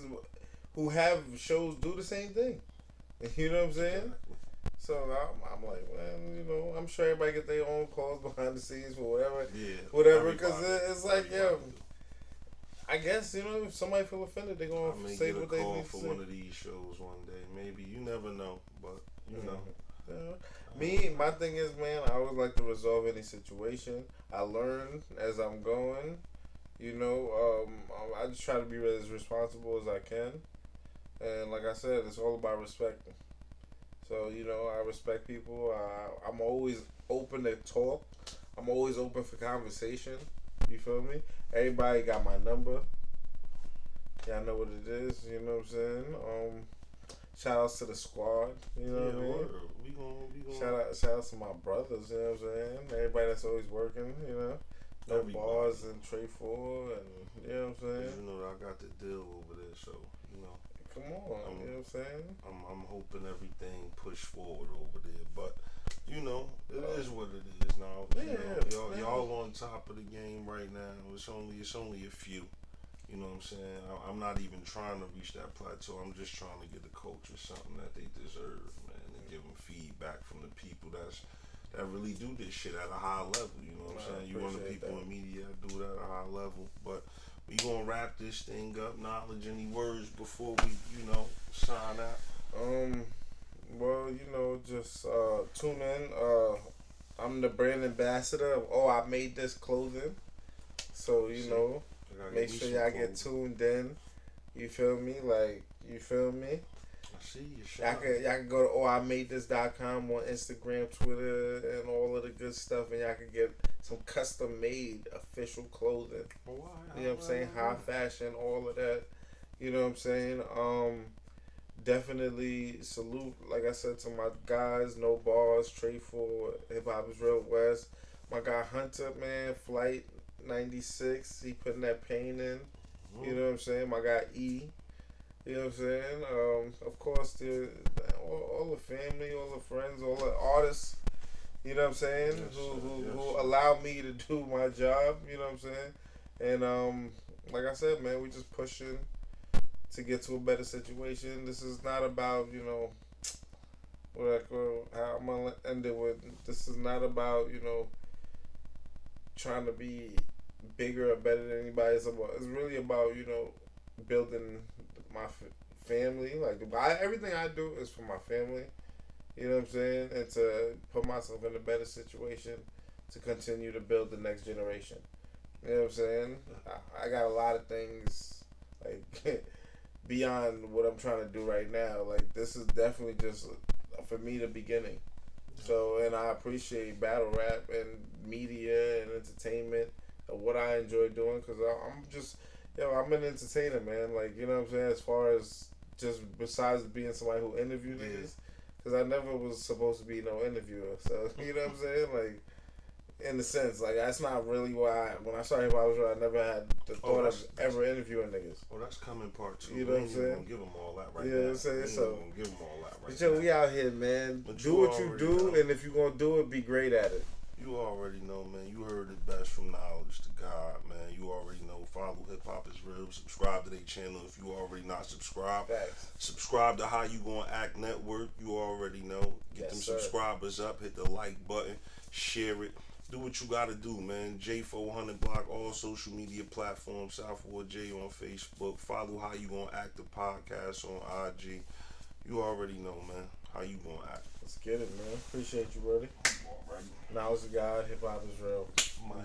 who have shows do the same thing. You know what I'm saying? So I'm like, man, I'm sure everybody get their own calls behind the scenes for whatever. Because it's like, yo, I guess, if somebody feel offended, they're going to say what they need to say. I may get a call for one of these shows one day. Maybe. You never know. But, Me, my thing is, man, I always like to resolve any situation. I learn as I'm going. I just try to be as responsible as I can. And like I said, it's all about respecting. So, I respect people. I'm always open to talk. I'm always open for conversation. You feel me? Everybody got my number. Y'all know what it is. You know what I'm saying? Shout outs to the squad. You know what I mean? We gonna shout outs to my brothers. You know what I'm saying? Everybody that's always working. No bars and Trey 4 and you know what I'm saying? I got the deal over there, so come on, you know what I'm saying? I'm hoping everything push forward over there, but it is what it is now. Y'all on top of the game right now. It's only a few. You know what I'm saying? I'm not even trying to reach that plateau. I'm just trying to get the culture something that they deserve, man, and give them feedback from the people that really do this shit at a high level. You know what I'm saying? You want the people in media that do it at a high level, but we gonna wrap this thing up. Knowledge, any words before we, sign out? Well, just tune in. I'm the brand ambassador of I Made This Clothing. So, make sure y'all get tuned in. You feel me? You feel me? I see you. Y'all can go to ohimadethis.com on Instagram, Twitter, and all of the good stuff, and y'all can get some custom made official clothing. You know what I'm saying? High fashion, all of that. You know what I'm saying? Definitely salute, like I said, to my guys, No Bars, Trey 4, Hip Hop is Real West. My guy Hunter, man, Flight 96, he putting that pain in. You know what I'm saying? My guy E. You know what I'm saying? Of course, all the family, all the friends, all the artists. You know what I'm saying? Who allow me to do my job. You know what I'm saying? And like I said, man, we just pushing to get to a better situation. This is not about how I'm gonna end it with. This is not about trying to be bigger or better than anybody. It's really about building my family. Everything I do is for my family. You know what I'm saying? And to put myself in a better situation to continue to build the next generation. You know what I'm saying? I got a lot of things beyond what I'm trying to do right now. This is definitely just for me the beginning. So, and I appreciate battle rap and media and entertainment of what I enjoy doing, because I'm an entertainer, man. You know what I'm saying? As far as just besides being somebody who interviewed niggas, because I never was supposed to be no interviewer. So, you know what I'm saying? In the sense, that's not really why when I started Hip Hop was Real, I never had the thought of ever interviewing niggas. Well, that's coming part 2. You know what I'm saying? Gonna give them all that right now. You know what I'm saying? So, give them all that right now. But we out here, man. Do what you do, and if you're gonna do it, be great at it. You already know, man. You heard it best from knowledge to God, man. You already know. Follow Hip Hop is Real. Subscribe to their channel if you already not subscribed. Facts. Subscribe to How You Gonna Act Network. You already know. Get them subscribers up. Hit the like button. Share it. Do what you gotta do, man. J400 Block, all social media platforms. Southward J on Facebook. Follow How You Gonna Act the podcast on IG. You already know, man. How you gonna act? Let's get it, man. Appreciate you, brother. Now it's the guy. Hip Hop is Real. My